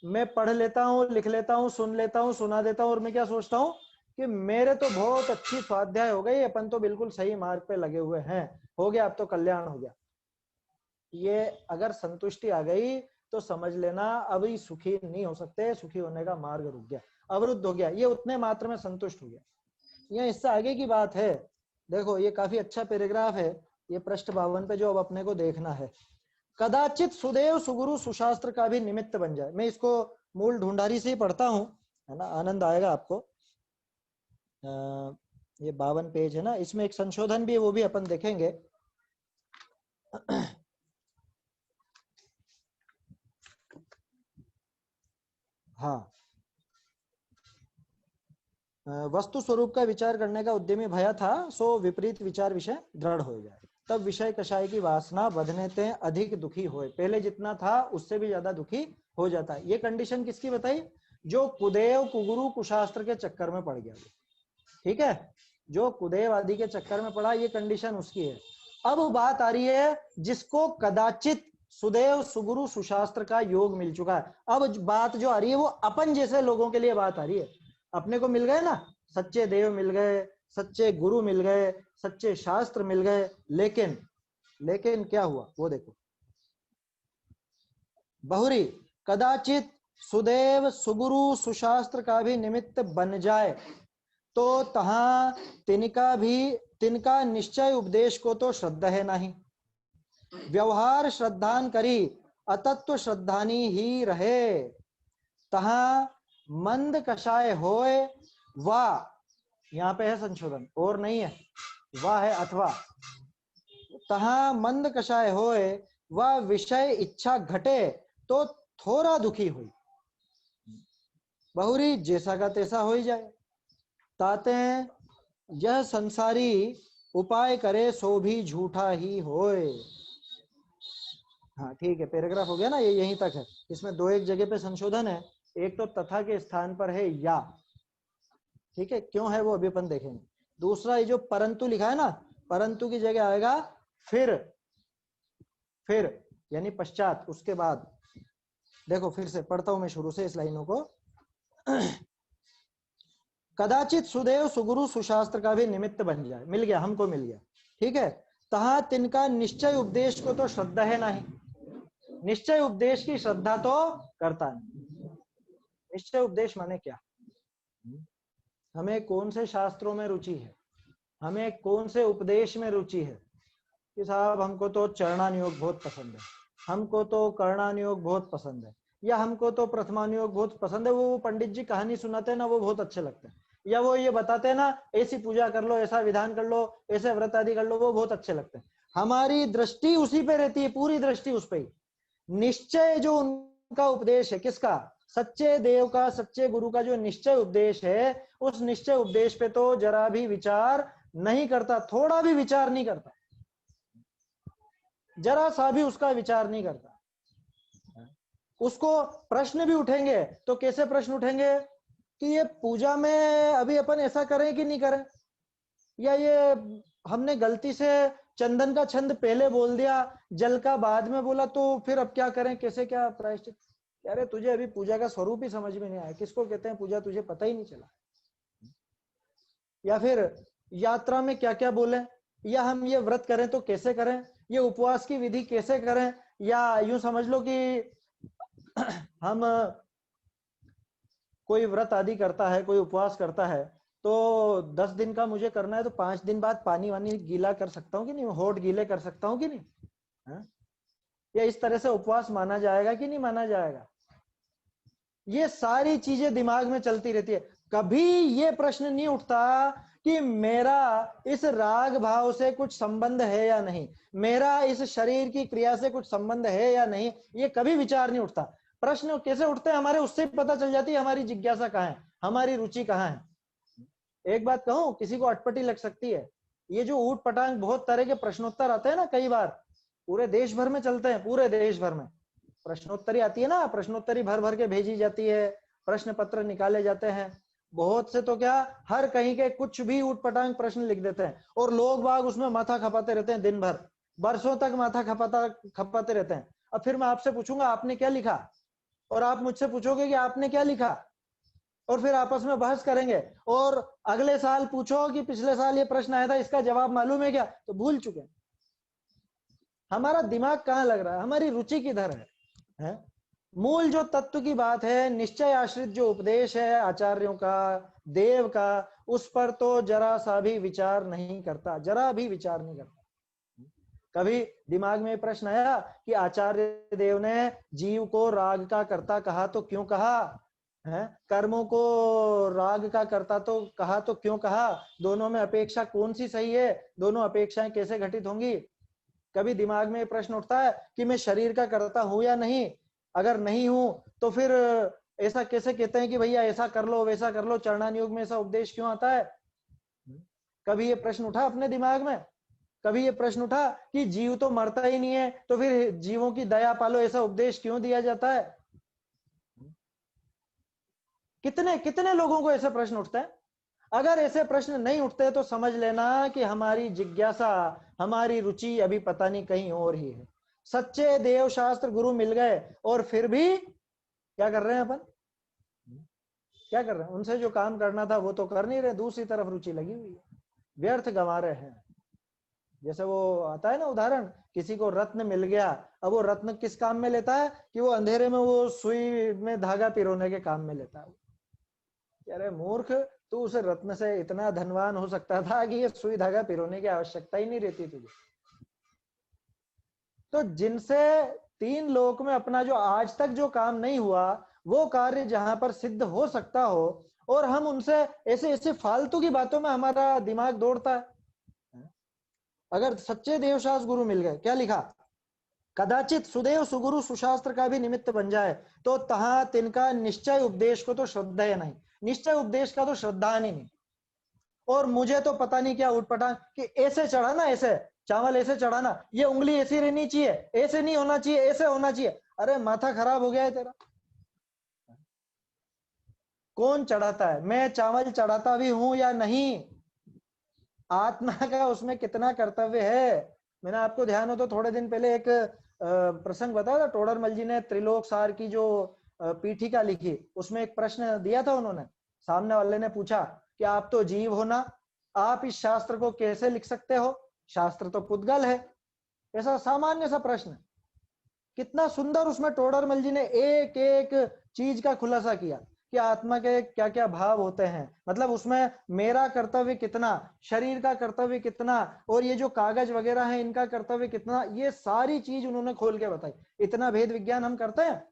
A: मैं पढ़ लेता हूँ, लिख लेता हूँ, सुन लेता हूँ, सुना देता हूँ, और मैं क्या सोचता हूँ कि मेरे तो बहुत अच्छी स्वाध्याय हो गई, अपन तो बिल्कुल सही मार्ग पे लगे हुए हैं, हो गया, अब तो कल्याण हो गया। ये अगर संतुष्टि आ गई तो समझ लेना अभी सुखी नहीं हो सकते, सुखी होने का मार्ग रुक गया, अवरुद्ध हो गया, ये उतने मात्र में संतुष्ट हो गया। ये इससे आगे की बात है। देखो ये काफी अच्छा पैराग्राफ है, ये पृष्ठ 52 पे जो अब अपने को देखना है। कदाचित सुदेव सुगुरु सुशास्त्र का भी निमित्त बन जाए। मैं इसको मूल ढूंढारी से ही पढ़ता हूँ, है ना, आनंद आएगा आपको। ये 52 पेज है ना, इसमें एक संशोधन भी है, वो भी अपन देखेंगे। हाँ, वस्तु स्वरूप का विचार करने का उद्यमी भया था, सो विपरीत विचार विषय दृढ़ हो जाए, तब विषय कषाय की वासना बधने ते अधिक दुखी होए। पहले जितना था उससे भी ज्यादा दुखी हो जाता है। ये कंडीशन किसकी बताई? जो कुदेव कुगुरु कुशास्त्र के चक्कर में पड़ गया, ठीक है, जो कुदेव आदि के चक्कर में पड़ा, ये कंडीशन उसकी है। अब बात आ रही है जिसको कदाचित सुदेव सुगुरु सुशास्त्र का योग मिल चुका है। अब बात जो आ रही है वो अपन जैसे लोगों के लिए बात आ रही है। अपने को मिल गए ना, सच्चे देव मिल गए, सच्चे गुरु मिल गए, सच्चे शास्त्र मिल गए, लेकिन क्या हुआ वो देखो। बहुरी कदाचित सुदेव सुगुरु सुशास्त्र का भी निमित्त बन जाए तो तहां तिनका निश्चय उपदेश को तो श्रद्धा है नहीं। व्यवहार श्रद्धान करी अतत्व श्रद्धानी ही रहे। तहां मंद कषाय होए वा, यहाँ पे है संशोधन, और नहीं है, वाह है अथवा। तहां मंद कषाय होए व विषय इच्छा घटे तो थोड़ा दुखी हुई। बहुरी जैसा का तैसा हो ही जाए। ताते यह संसारी उपाय करे सो भी झूठा ही होए। हाँ ठीक है, पैराग्राफ हो गया ना, ये यहीं तक है। इसमें 2-1 जगह पे संशोधन है। एक तो तथा के स्थान पर है या, ठीक है, क्यों है वो अभी अपन देखेंगे। दूसरा ये जो परंतु लिखा है ना, परंतु की जगह आएगा फिर यानी पश्चात, उसके बाद। देखो फिर से पढ़ता हूं मैं शुरू से इस लाइनों को। कदाचित सुदेव सुगुरु सुशास्त्र का भी निमित्त बन जाए, मिल गया, हमको मिल गया, ठीक है। तहा तिनका निश्चय उपदेश को तो श्रद्धा है नहीं। निश्चय उपदेश की श्रद्धा तो करता है। निश्चय उपदेश माने क्या? हमें कौन से शास्त्रों में रुचि है, हमें कौन से उपदेश में रुचि है कि साहब हमको तो चरणानुयोग बहुत पसंद है, हमको तो कर्णानुयोग बहुत पसंद है, या हमको तो प्रथमानुयोग बहुत पसंद है। वो पंडित जी कहानी सुनाते हैं ना, वो बहुत अच्छे लगते हैं। या वो ये बताते हैं ना, ऐसी पूजा कर लो, ऐसा विधान कर लो, ऐसे व्रत आदि कर लो, वो बहुत अच्छे लगते हैं। हमारी दृष्टि उसी पे रहती है, पूरी दृष्टि उस पर ही। निश्चय जो उनका उपदेश है, किसका? सच्चे देव का, सच्चे गुरु का जो निश्चय उपदेश है, उस निश्चय उपदेश पे तो जरा भी विचार नहीं करता, थोड़ा भी विचार नहीं करता, जरा सा भी उसका विचार नहीं करता। उसको प्रश्न भी उठेंगे तो कैसे प्रश्न उठेंगे कि ये पूजा में अभी अपन ऐसा करें कि नहीं करें, या ये हमने गलती से चंदन का छंद पहले बोल दिया, जल का बाद में बोला, तो फिर अब क्या करें, कैसे क्या प्रायश्चित। अरे तुझे अभी पूजा का स्वरूप ही समझ में नहीं आया, किसको कहते हैं पूजा, तुझे पता ही नहीं चला। या फिर यात्रा में क्या क्या बोले, या हम ये व्रत करें तो कैसे करें, ये उपवास की विधि कैसे करें, या यूं समझ लो कि हम कोई व्रत आदि करता है, कोई उपवास करता है, तो 10 दिन का मुझे करना है, तो 5 दिन बाद पानी वानी गीला कर सकता हूँ कि नहीं, होठ गीले कर सकता हूँ कि नहीं, है? या इस तरह से उपवास माना जाएगा कि नहीं माना जाएगा? ये सारी चीजें दिमाग में चलती रहती है। कभी ये प्रश्न नहीं उठता कि मेरा इस राग भाव से कुछ संबंध है या नहीं, मेरा इस शरीर की क्रिया से कुछ संबंध है या नहीं, ये कभी विचार नहीं उठता। प्रश्न कैसे उठते हैं हमारे, उससे पता चल जाती है हमारी जिज्ञासा कहाँ है, हमारी रुचि कहाँ है। एक बात कहूं, किसी को अटपटी लग सकती है, ये जो ऊट पटांग बहुत तरह के प्रश्नोत्तर आते हैं ना, कई बार पूरे देश भर में चलते हैं, पूरे देश भर में प्रश्नोत्तरी आती है ना, प्रश्नोत्तरी भर भर के भेजी जाती है, प्रश्न पत्र निकाले जाते हैं। बहुत से तो क्या, हर कहीं के कुछ भी ऊटपटांग प्रश्न लिख देते हैं और लोग बाग उसमें माथा खपाते रहते हैं, दिन भर बरसों तक माथा खपाते रहते हैं। अब फिर मैं आपसे पूछूंगा आपने क्या लिखा, और आप मुझसे पूछोगे कि आपने क्या लिखा, और फिर आपस में बहस करेंगे, और अगले साल पूछो कि पिछले साल ये प्रश्न आया था, इसका जवाब मालूम है क्या, तो भूल चुके। हमारा दिमाग कहाँ लग रहा है, हमारी रुचि किधर है? मूल जो तत्व की बात है, निश्चय आश्रित जो उपदेश है आचार्यों का, देव का, उस पर तो जरा सा भी विचार नहीं करता, जरा भी विचार नहीं करता। कभी दिमाग में प्रश्न आया कि आचार्य देव ने जीव को राग का कर्ता कहा तो क्यों कहा है, कर्मों को राग का कर्ता तो कहा तो क्यों कहा, दोनों में अपेक्षा कौन सी सही है, दोनों अपेक्षाएं कैसे घटित होंगी? कभी दिमाग में प्रश्न उठता है कि मैं शरीर का कर्ता हूं या नहीं, अगर नहीं हूं तो फिर ऐसा कैसे कहते हैं कि भैया ऐसा कर लो वैसा कर लो, चरणान योग में ऐसा उपदेश क्यों आता है? कभी ये प्रश्न उठा अपने दिमाग में? कभी ये प्रश्न उठा कि जीव तो मरता ही नहीं है तो फिर जीवों की दया पालो, ऐसा उपदेश क्यों दिया जाता है? कितने कितने लोगों को ऐसे प्रश्न उठते हैं? अगर ऐसे प्रश्न नहीं उठते तो समझ लेना कि हमारी जिज्ञासा, हमारी रुचि अभी पता नहीं कहीं और ही है। सच्चे देव शास्त्र गुरु मिल गए और फिर भी क्या कर रहे हैं अपन, क्या कर रहे हैं? उनसे जो काम करना था वो तो कर नहीं रहे, दूसरी तरफ रुचि लगी हुई है, व्यर्थ गंवा रहे हैं। जैसे वो आता है ना उदाहरण, किसी को रत्न मिल गया, अब वो रत्न किस काम में लेता है कि वो अंधेरे में वो सुई में धागा पिरोने के काम में लेता है। अरे मूर्ख, तू उस रत्न से इतना धनवान हो सकता था कि ये सुई धागा पिरोने की आवश्यकता ही नहीं रहती तुझे। तो जिनसे तीन लोक में अपना जो आज तक जो काम नहीं हुआ, वो कार्य जहां पर सिद्ध हो सकता हो, और हम उनसे ऐसे ऐसे फालतू की बातों में हमारा दिमाग दौड़ता है। अगर सच्चे देवशास्त्र गुरु मिल गए, क्या लिखा, कदाचित सुदेव सुगुरु सुशास्त्र का भी निमित्त बन जाए तो तहां तिनका निश्चय उपदेश को तो श्रद्धा है नहीं, निश्चय उपदेश का तो श्रद्धा नहीं। और मुझे तो पता नहीं क्या उठपटांग कि ऐसे चढ़ाना, ऐसे चावल ऐसे चढ़ाना, ये उंगली ऐसी रहनी चाहिए, ऐसे नहीं होना चाहिए, ऐसे होना चाहिए। अरे माथा खराब हो गया है तेरा। कौन चढ़ाता है? मैं चावल चढ़ाता भी हूं या नहीं, आत्मा का उसमें कितना कर्तव्य है। मैंने आपको ध्यान हो तो थोड़े दिन पहले एक प्रसंग बताया था, टोडरमल जी ने त्रिलोक सार की जो पीठिका लिखी, उसमें एक प्रश्न दिया था उन्होंने। सामने वाले ने पूछा कि आप तो जीव हो ना, आप इस शास्त्र को कैसे लिख सकते हो, शास्त्र तो पुद्गल है। ऐसा सामान्य सा प्रश्न, कितना सुंदर उसमें टोडरमल जी ने एक एक चीज का खुलासा किया कि आत्मा के क्या क्या भाव होते हैं, मतलब उसमें मेरा कर्तव्य कितना, शरीर का कर्तव्य कितना, और ये जो कागज वगैरह है इनका कर्तव्य कितना, ये सारी चीज उन्होंने खोल के बताई। इतना भेद विज्ञान हम करते हैं।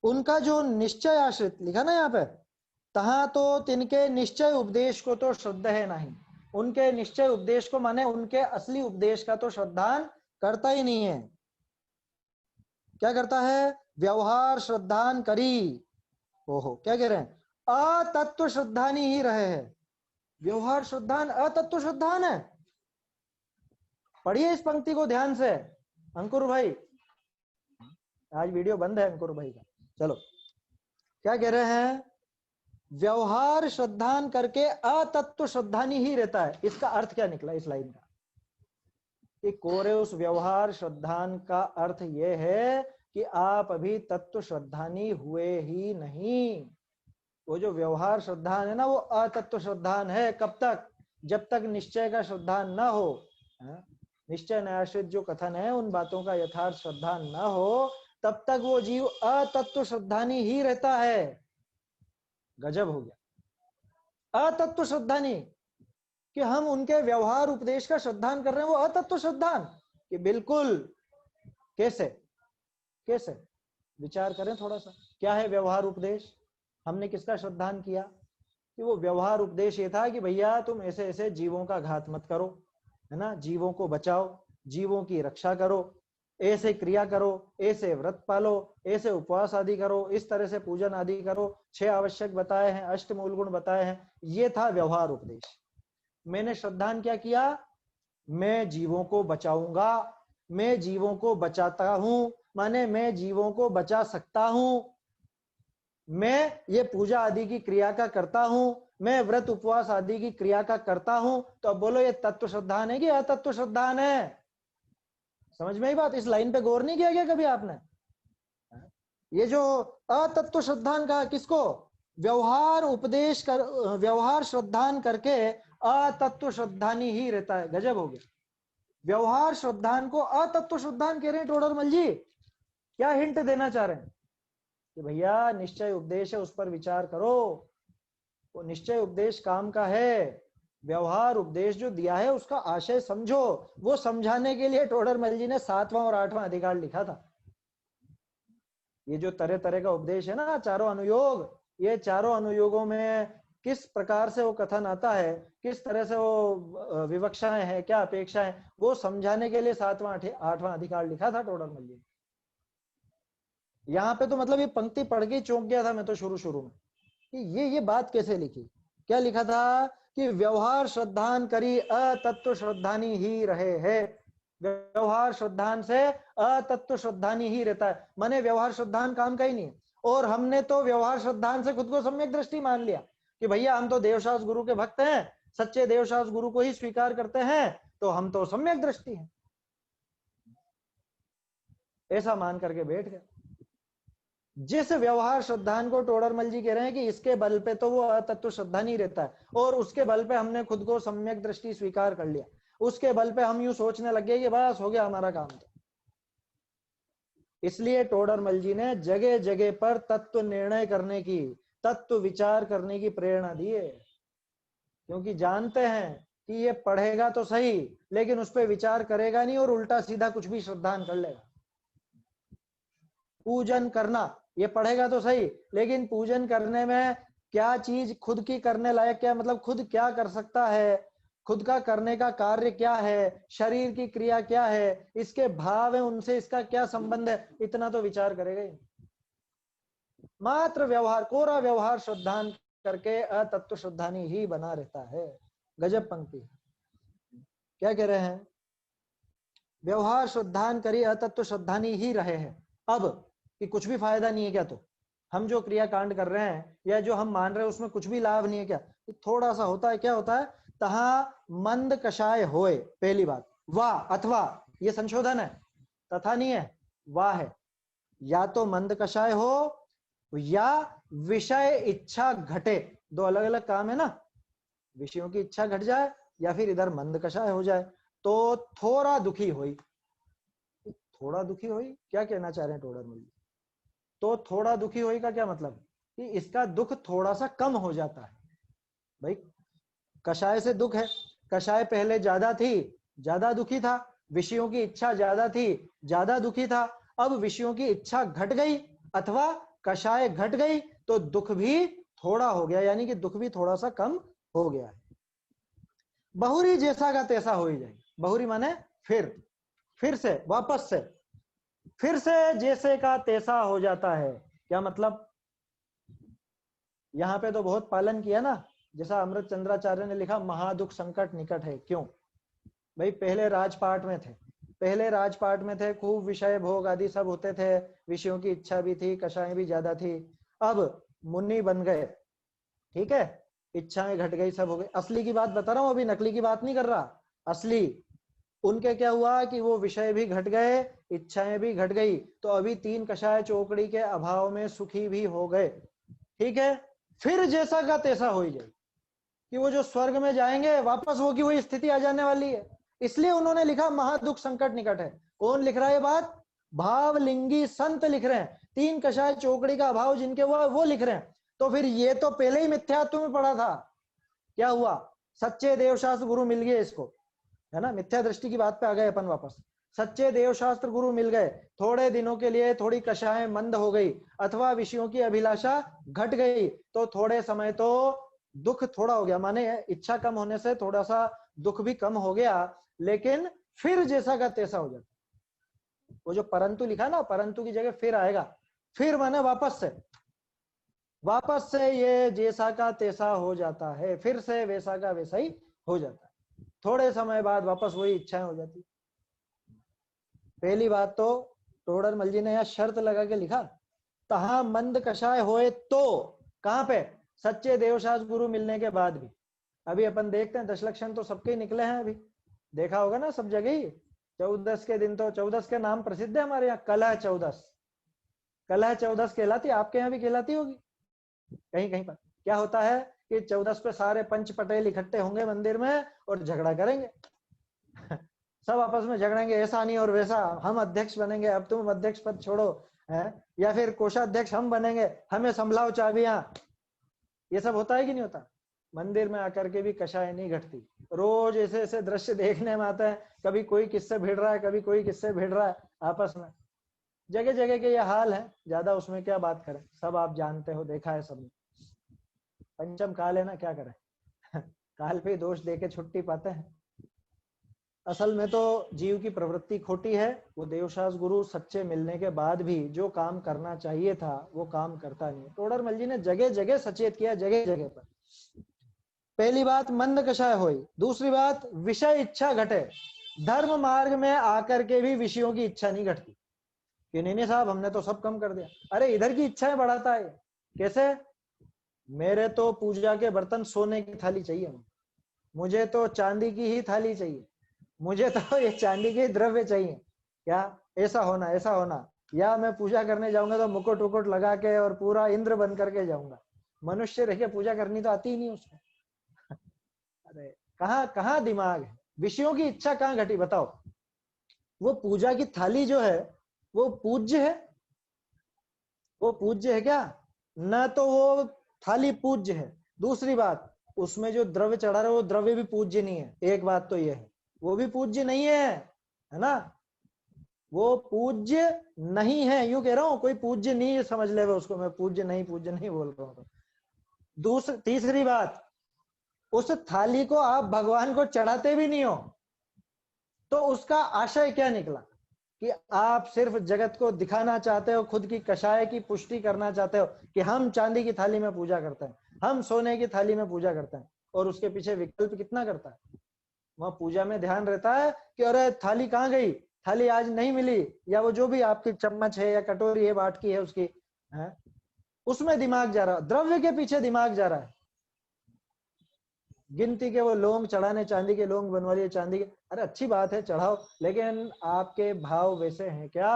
A: उनका जो निश्चय आश्रित लिखा ना यहाँ पे, तहां तो तिनके निश्चय उपदेश को तो श्रद्धा है नहीं, उनके निश्चय उपदेश को माने उनके असली उपदेश का तो श्रद्धान करता ही नहीं है। क्या करता है? व्यवहार श्रद्धान करी। ओहो, क्या कह रहे हैं? अतत्व श्रद्धानी ही रहे हैं। व्यवहार श्रद्धान, अतत्व श्रद्धान है। पढ़िए इस पंक्ति को ध्यान से अंकुर भाई, आज वीडियो बंद है अंकुर भाई का। चलो, क्या कह रहे हैं? व्यवहार श्रद्धान करके अतत्व श्रद्धानी ही रहता है। इसका अर्थ क्या निकला इस लाइन का? कि कोरे उस व्यवहार श्रद्धान का अर्थ यह है कि आप अभी तत्व श्रद्धानी हुए ही नहीं। वो जो व्यवहार श्रद्धान है ना, वो अतत्व श्रद्धान है। कब तक? जब तक निश्चय का श्रद्धान न हो, निश्चय न्यायाश्रित जो कथन है उन बातों का यथार्थ श्रद्धान न हो, तब तक वो जीव अतत्व श्रद्धानी ही रहता है। गजब हो गया। अतत्व श्रद्धानी कि हम उनके व्यवहार उपदेश का श्रद्धान कर रहे हैं, वो अतत्व श्रद्धान कि बिल्कुल कैसे कैसे विचार करें थोड़ा सा। क्या है व्यवहार उपदेश? हमने किसका श्रद्धान किया? कि वो व्यवहार उपदेश ये था कि भैया तुम ऐसे ऐसे जीवों का घात मत करो, है ना, जीवों को बचाओ, जीवों की रक्षा करो, ऐसे क्रिया करो, ऐसे व्रत पालो, ऐसे उपवास आदि करो, इस तरह से पूजन आदि करो, 6 आवश्यक बताए हैं, अष्ट मूल गुण बताए हैं। ये था व्यवहार उपदेश। मैंने श्रद्धान क्या किया? मैं जीवों को बचाऊंगा, मैं जीवों को बचाता हूं, माने मैं जीवों को बचा सकता हूं, मैं ये पूजा आदि की क्रिया का करता हूं, मैं व्रत उपवास आदि की क्रिया का करता हूं। तो अब बोलो ये तत्व श्रद्धान है कि अतत्व श्रद्धान है? समझ में ही बात? इस लाइन पे गौर नहीं किया गया कभी आपने? ये जो अतत्व श्रद्धान कहा किसको? व्यवहार उपदेश कर, व्यवहार श्रद्धान करके अतत्व श्रद्धानी ही रहता है। गजब हो गया। व्यवहार श्रद्धान को अतत्व श्रद्धान कह रहे हैं टोडरमल जी। क्या हिंट देना चाह रहे हैं? कि भैया निश्चय उपदेश है, उस पर विचार करो। वो निश्चय उपदेश काम का है, व्यवहार उपदेश जो दिया है उसका आशय समझो। वो समझाने के लिए टोडरमल जी ने 7वां और 8वां अधिकार लिखा था। ये जो तरह तरह का उपदेश है ना, चारों अनुयोग, ये चारों अनुयोगों में किस प्रकार से वो कथन आता है, किस तरह से वो विवक्षाएं हैं, क्या अपेक्षाएं, वो समझाने के लिए 7वां 8वां अधिकार लिखा था टोडरमल जी। यहाँ पे तो मतलब ये पंक्ति पढ़ के चौंक गया था मैं तो शुरू में कि ये बात कैसे लिखी। क्या लिखा था कि व्यवहार श्रद्धान करी अतत्व श्रद्धानी ही रहे है। व्यवहार श्रद्धान से अतत्व श्रद्धानी ही रहता है, माने व्यवहार श्रद्धान काम का ही नहीं है। और हमने तो व्यवहार श्रद्धान से खुद को सम्यक दृष्टि मान लिया कि भैया हम तो देवशास गुरु के भक्त हैं, सच्चे देवशास गुरु को ही स्वीकार करते हैं, तो हम तो सम्यक दृष्टि हैं, ऐसा मान करके बैठ गए। जिस व्यवहार श्रद्धान को टोडरमल जी कह रहे हैं कि इसके बल पे तो वो अतत्व श्रद्धान ही रहता है, और उसके बल पे हमने खुद को सम्यक दृष्टि स्वीकार कर लिया, उसके बल पे हम यूं सोचने लग गए कि बस हो गया हमारा काम। तो इसलिए टोडरमल जी ने जगह जगह पर तत्व निर्णय करने की, तत्व विचार करने की प्रेरणा दी है, क्योंकि जानते हैं कि ये पढ़ेगा तो सही लेकिन उस पर विचार करेगा नहीं और उल्टा सीधा कुछ भी श्रद्धान कर लेगा। पूजन करना, ये पढ़ेगा तो सही लेकिन पूजन करने में क्या चीज खुद की करने लायक, क्या मतलब खुद क्या कर सकता है, खुद का करने का कार्य क्या है, शरीर की क्रिया क्या है, इसके भाव है उनसे इसका क्या संबंध है, इतना तो विचार करेगा ही। मात्र व्यवहार, कोरा व्यवहार श्रद्धान करके अतत्व श्रद्धानी ही बना रहता है। गजब पंक्ति। क्या कह रहे हैं? व्यवहार श्रद्धान करी अतत्व श्रद्धानी ही रहे हैं। अब कि कुछ भी फायदा नहीं है क्या? तो हम जो क्रिया कांड कर रहे हैं या जो हम मान रहे हैं उसमें कुछ भी लाभ नहीं है क्या? थोड़ा सा होता है। क्या होता है? तहा मंद कषाय होए, पहली बात। वाह अथवा, ये संशोधन है, तथा नहीं है, वाह है। या तो मंद कषाय हो या विषय इच्छा घटे, दो अलग अलग काम है ना। विषयों की इच्छा घट जाए या फिर इधर मंद कषाय हो जाए। तो थोड़ा दुखी हुई, थोड़ा दुखी हुई क्या कहना चाह रहे हैं टोडरमल जी? तो थोड़ा दुखी हुई का क्या मतलब? कि इसका दुख थोड़ा सा कम हो जाता है। भाई कषाय से दुख है, कषाय पहले ज्यादा थी, ज्यादा दुखी था, विषयों की इच्छा ज्यादा थी, ज्यादा दुखी था। अब विषयों की इच्छा घट गई अथवा कषाय घट गई तो दुख भी थोड़ा हो गया, यानी कि दुख भी थोड़ा सा कम हो गया है। बहुरी जैसा का तैसा हो ही जाए। बहुरी माने फिर से, वापस से, फिर से जैसे का तैसा हो जाता है। क्या मतलब? यहाँ पे तो बहुत पालन किया ना, जैसा अमृत चंद्राचार्य ने लिखा, महादुख संकट निकट है। क्यों भाई? पहले राजपाट में थे, पहले राजपाट में थे, खूब विषय भोग आदि सब होते थे, विषयों की इच्छा भी थी, कषाएं भी ज्यादा थी। अब मुन्नी बन गए, ठीक है, इच्छाएं घट गई, सब हो गई। असली की बात बता रहा हूं, अभी नकली की बात नहीं कर रहा। असली उनके क्या हुआ कि वो विषय भी घट गए, इच्छाएं भी घट गई, तो अभी 3 कषाय चौकड़ी के अभाव में सुखी भी हो गए। ठीक है, फिर जैसा का तैसा हो ही जाए, कि वो जो स्वर्ग में जाएंगे वापस वो की वही स्थिति आ जाने वाली है। इसलिए उन्होंने लिखा महादुख संकट निकट है। कौन लिख रहा है ये बात? भावलिंगी संत लिख रहे हैं। 3 कषाय चौकड़ी का अभाव जिनके वो लिख रहे हैं। तो फिर ये तो पहले ही मिथ्यात्व में पड़ा था। क्या हुआ? सच्चे देवशास्त्र गुरु मिल गए इसको, है ना, मिथ्या दृष्टि की बात पे आ गए अपन वापस। सच्चे देवशास्त्र गुरु मिल गए, थोड़े दिनों के लिए थोड़ी कषाय मंद हो गई अथवा विषयों की अभिलाषा घट गई, तो थोड़े समय तो दुख थोड़ा हो गया, माने इच्छा कम होने से थोड़ा सा दुख भी कम हो गया, लेकिन फिर जैसा का तैसा हो जाता। वो जो परंतु लिखा ना, परंतु की जगह फिर आएगा, फिर माने वापस से ये जैसा का तैसा हो जाता है, फिर से वैसा का वैसा ही हो जाता है, थोड़े समय बाद वापस वही इच्छाएं हो जाती। पहली बात तो टोडरमल जी ने यह शर्त लगा के लिखा, तहा मंद कषाय होए तो, कहां पे? सच्चे देवशास्त्र गुरु मिलने के बाद भी। अभी अपन देखते हैं दशलक्षण तो सबके निकले हैं, अभी देखा होगा ना सब जगह ही। 14 के दिन तो 14 के नाम प्रसिद्ध है हमारे यहाँ, कलह 14, कलह 14 कहलाती, आपके यहाँ भी कहलाती होगी कहीं कहीं पर। क्या होता है कि 14 पे सारे पंच पटेल इकट्ठे होंगे मंदिर में और झगड़ा करेंगे सब आपस में झगड़ेंगे, ऐसा नहीं और वैसा, हम अध्यक्ष बनेंगे, अब तुम अध्यक्ष पद छोड़ो है, या फिर कोषाध्यक्ष हम बनेंगे, हमें संभलाओ चाबियां। ये सब होता है कि नहीं होता? मंदिर में आकर के भी कषाय नहीं घटती। रोज ऐसे ऐसे दृश्य देखने में आते हैं, कभी कोई किससे भिड़ रहा है, कभी कोई किससे भिड़ रहा है आपस में, जगह जगह के ये हाल है, ज्यादा उसमें क्या बात करें, सब आप जानते हो, देखा है सबने। पंचम काल है ना, क्या करें काल पे दोष देके छुट्टी पाते हैं। असल में तो जीव की प्रवृत्ति खोटी है, वो देवशास्त्र गुरु सच्चे मिलने के बाद भी जो काम करना चाहिए था वो काम करता नहीं। टोडरमल जी ने जगह जगह सचेत किया, जगह जगह पर। पहली बात मंद कषाय होई, दूसरी बात विषय इच्छा घटे, धर्म मार्ग में आकर के भी विषयों की इच्छा नहीं घटती कि नहीं साहब हमने तो सब कम कर दिया। अरे इधर की इच्छाएं बढ़ाता है, कैसे? मेरे तो पूजा के बर्तन सोने की थाली चाहिए, मुझे तो चांदी की ही थाली चाहिए, मुझे तो ये चांदी के द्रव्य चाहिए, क्या ऐसा होना ऐसा होना, या मैं पूजा करने जाऊंगा तो मुकुट वुकुट लगा के और पूरा इंद्र बन करके जाऊंगा। मनुष्य रह के पूजा करनी तो आती ही नहीं उसको अरे कहाँ कहाँ दिमाग है, विषयों की इच्छा कहाँ घटी बताओ? वो पूजा की थाली जो है वो पूज्य है? वो पूज्य है क्या? न तो वो थाली पूज्य है, दूसरी बात उसमें जो द्रव्य चढ़ा रहा है वो द्रव्य भी पूज्य नहीं है। एक बात तो ये है, वो भी पूज्य नहीं है ना, वो पूज्य नहीं है, यूं कह रहा हूं, कोई पूज्य नहीं समझ ले उसको, मैं पूज्य नहीं बोल रहा हूं। दूसरी तीसरी बात, उस थाली को आप भगवान को चढ़ाते भी नहीं हो, तो उसका आशय क्या निकला कि आप सिर्फ जगत को दिखाना चाहते हो, खुद की कषाय की पुष्टि करना चाहते हो कि हम चांदी की थाली में पूजा करते हैं, हम सोने की थाली में पूजा करते हैं, और उसके पीछे विकल्प कितना करता है? वहां पूजा में ध्यान रहता है कि अरे थाली कहाँ गई, थाली आज नहीं मिली, या वो जो भी आपकी चम्मच है या कटोरी है बाट की है उसकी है, उसमें दिमाग जा रहा है, द्रव्य के पीछे दिमाग जा रहा है। गिनती के वो लोंग चढ़ाने, चांदी के लोंग बनवा लिए चांदी के, अरे अच्छी बात है चढ़ाओ, लेकिन आपके भाव वैसे हैं क्या?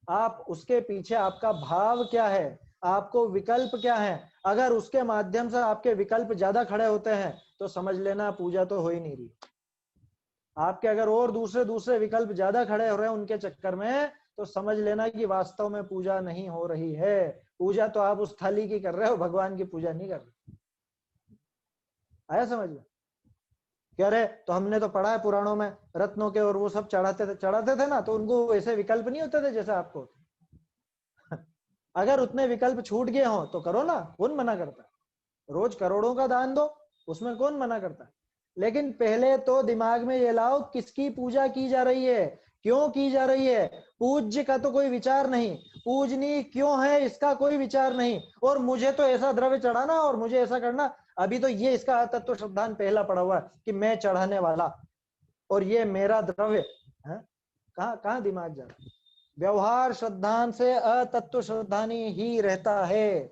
A: आप उसके पीछे आपका भाव क्या है, आपको विकल्प क्या है? अगर उसके माध्यम से आपके विकल्प ज्यादा खड़े होते हैं तो समझ लेना पूजा तो हो ही नहीं रही। आपके अगर और दूसरे विकल्प ज्यादा खड़े हो रहे हैं उनके चक्कर में, तो समझ लेना कि वास्तव में पूजा नहीं हो रही है। पूजा तो आप उस थाली की कर रहे हो, भगवान की पूजा नहीं कर रहे। आया समझ में? कह रहे तो हमने तो पढ़ा है पुराणों में, रत्नों के और वो सब चढ़ाते थे ना, तो उनको ऐसे विकल्प नहीं होते थे जैसे आपको अगर उतने विकल्प छूट गए हो तो करो ना, कौन मना करता है? रोज करोड़ों का दान दो, उसमें कौन मना करता है? लेकिन पहले तो दिमाग में ये लाओ किसकी पूजा की जा रही है, क्यों की जा रही है। पूज्य का तो कोई विचार नहीं, पूजनीय क्यों है इसका कोई विचार नहीं, और मुझे तो ऐसा द्रव्य चढ़ाना और मुझे ऐसा करना। अभी तो ये इसका तत्व श्रद्धान पहला पड़ा हुआ है कि मैं चढ़ाने वाला और ये मेरा द्रव्य है। कहाँ कहाँ दिमाग जा रहा है? व्यवहार श्रद्धान से अतत्व श्रद्धानी ही रहता है।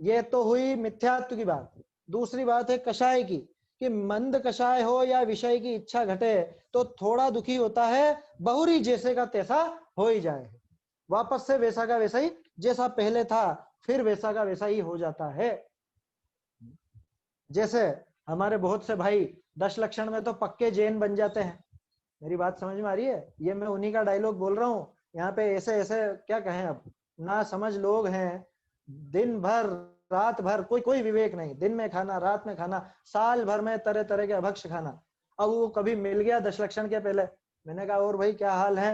A: ये तो हुई मिथ्यात्व की बात। दूसरी बात है कषाय की, कि मंद कषाय हो या विषय की इच्छा घटे तो थोड़ा दुखी होता है, बहुरी जैसे का तैसा हो ही जाए, वापस से वैसा का वैसा ही, जैसा पहले था फिर वैसा का वैसा ही हो जाता है। जैसे हमारे बहुत से भाई 10 लक्षण में तो पक्के जैन बन जाते हैं। मेरी बात समझ में आ रही है? ये मैं उन्हीं का डायलॉग बोल रहा हूँ। यहाँ पे ऐसे ऐसे क्या कहें, अब ना समझ लोग हैं, दिन भर रात भर कोई विवेक नहीं, दिन में खाना रात में खाना, साल भर में तरह तरह के अभक्ष खाना। अब वो कभी मिल गया 10 लक्षण के पहले, मैंने कहा और भाई क्या हाल है,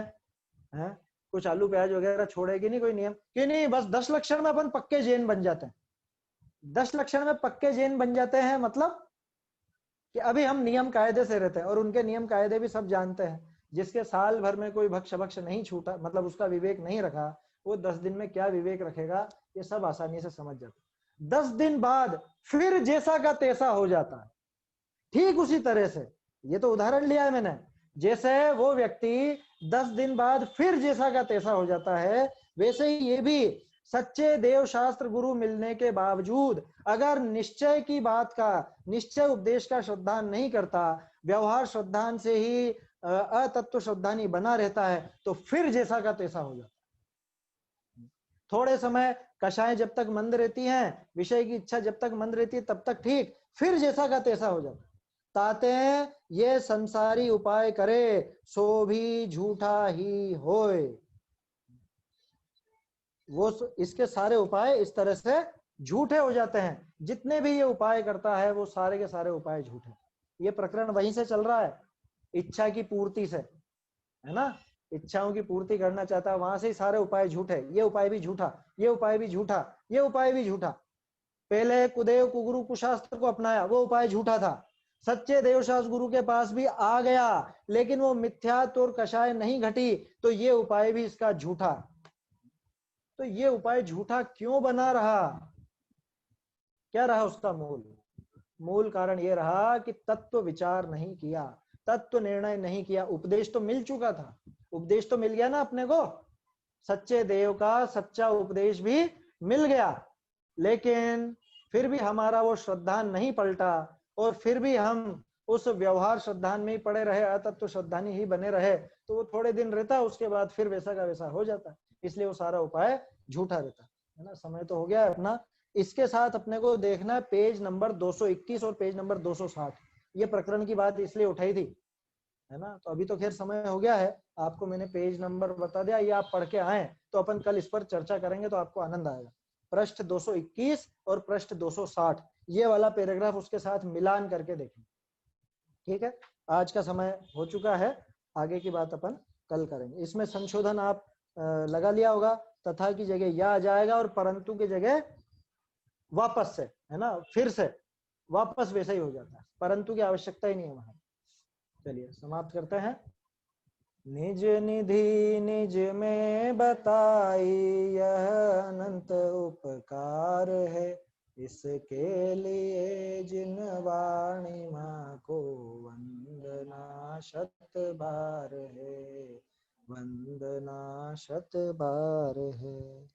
A: हैं? कुछ आलू प्याज वगैरह छोड़ेगी नहीं कोई नियम कि नहीं, बस 10 लक्षण में अपन पक्के जैन बन जाते हैं। 10 लक्षण में पक्के जैन बन जाते हैं मतलब कि अभी हम नियम कायदे से रहते हैं और उनके नियम कायदे भी सब जानते हैं। जिसके साल भर में कोई भक्ष भक्ष नहीं छूटा, मतलब उसका विवेक नहीं रखा, वो 10 दिन में क्या विवेक रखेगा, ये सब आसानी से समझ जाते। 10 दिन बाद फिर जैसा का तैसा हो जाता है। ठीक उसी तरह से, ये तो उदाहरण लिया है मैंने, जैसे वो व्यक्ति 10 दिन बाद फिर जैसा का तैसा हो जाता है, वैसे ही ये भी सच्चे देव शास्त्र गुरु मिलने के बावजूद अगर निश्चय की बात का, निश्चय उपदेश का श्रद्धान नहीं करता, व्यवहार श्रद्धान से ही अतत्व श्रद्धानी बना रहता है, तो फिर जैसा का तैसा हो जाता है। थोड़े समय कषाएं जब तक मंद रहती हैं, विषय की इच्छा जब तक मंद रहती है तब तक ठीक, फिर जैसा का तैसा हो जाता है। ताते ये संसारी उपाय करे सो भी झूठा ही होए। वो इसके सारे उपाय इस तरह से झूठे हो जाते हैं। जितने भी ये उपाय करता है वो सारे के सारे उपाय झूठे। ये प्रकरण वहीं से चल रहा है, इच्छा की पूर्ति से, है ना। इच्छाओं की पूर्ति करना चाहता है, वहां से ही सारे उपाय झूठे। ये उपाय भी झूठा, ये उपाय भी झूठा, ये उपाय भी झूठा। पहले कुदेव कुगुरु कुशास्त्र को अपनाया, वो उपाय झूठा था। सच्चे देवशास्त्र गुरु के पास भी आ गया, लेकिन वो मिथ्यात्व और कषाय नहीं घटी, तो ये उपाय भी इसका झूठा। तो ये उपाय झूठा क्यों बना रहा, क्या रहा उसका मूल? मूल कारण ये रहा कि तत्व विचार नहीं किया, तत्व निर्णय नहीं किया। उपदेश तो मिल चुका था, उपदेश तो मिल गया ना अपने को, सच्चे देव का सच्चा उपदेश भी मिल गया, लेकिन फिर भी हमारा वो श्रद्धान नहीं पलटा, और फिर भी हम उस व्यवहार श्रद्धान में ही पड़े रहे, अतत्व श्रद्धानी ही बने रहे, तो वो थोड़े दिन रहता है, उसके बाद फिर वैसा का वैसा हो जाता है। इसलिए वो सारा उपाय झूठा रहता है ना। समय तो हो गया है अपना। इसके साथ अपने को देखना है पेज नंबर 221 और पेज नंबर 260। ये प्रकरण की बात इसलिए उठाई थी, है ना। तो अभी तो खैर समय हो गया है, आपको मैंने पेज नंबर बता दिया, ये आप पढ़ के आए तो अपन कल इस पर चर्चा करेंगे, तो आपको आनंद आएगा। पृष्ठ 221 और पृष्ठ 260, ये वाला पैराग्राफ उसके साथ मिलान करके देखें। ठीक है, आज का समय हो चुका है, आगे की बात अपन कल करेंगे। इसमें संशोधन आप लगा लिया होगा, तथा की जगह या आ जाएगा और परंतु की जगह वापस से, है ना, फिर से वापस वैसा ही हो जाता है, परंतु की आवश्यकता ही नहीं है वहां। चलिए समाप्त करते हैं। निज निधि निज में बताई यह अनंत उपकार है, इसके लिए जिन वाणी माँ को वंदना शत बार है, वंदना शत बार है।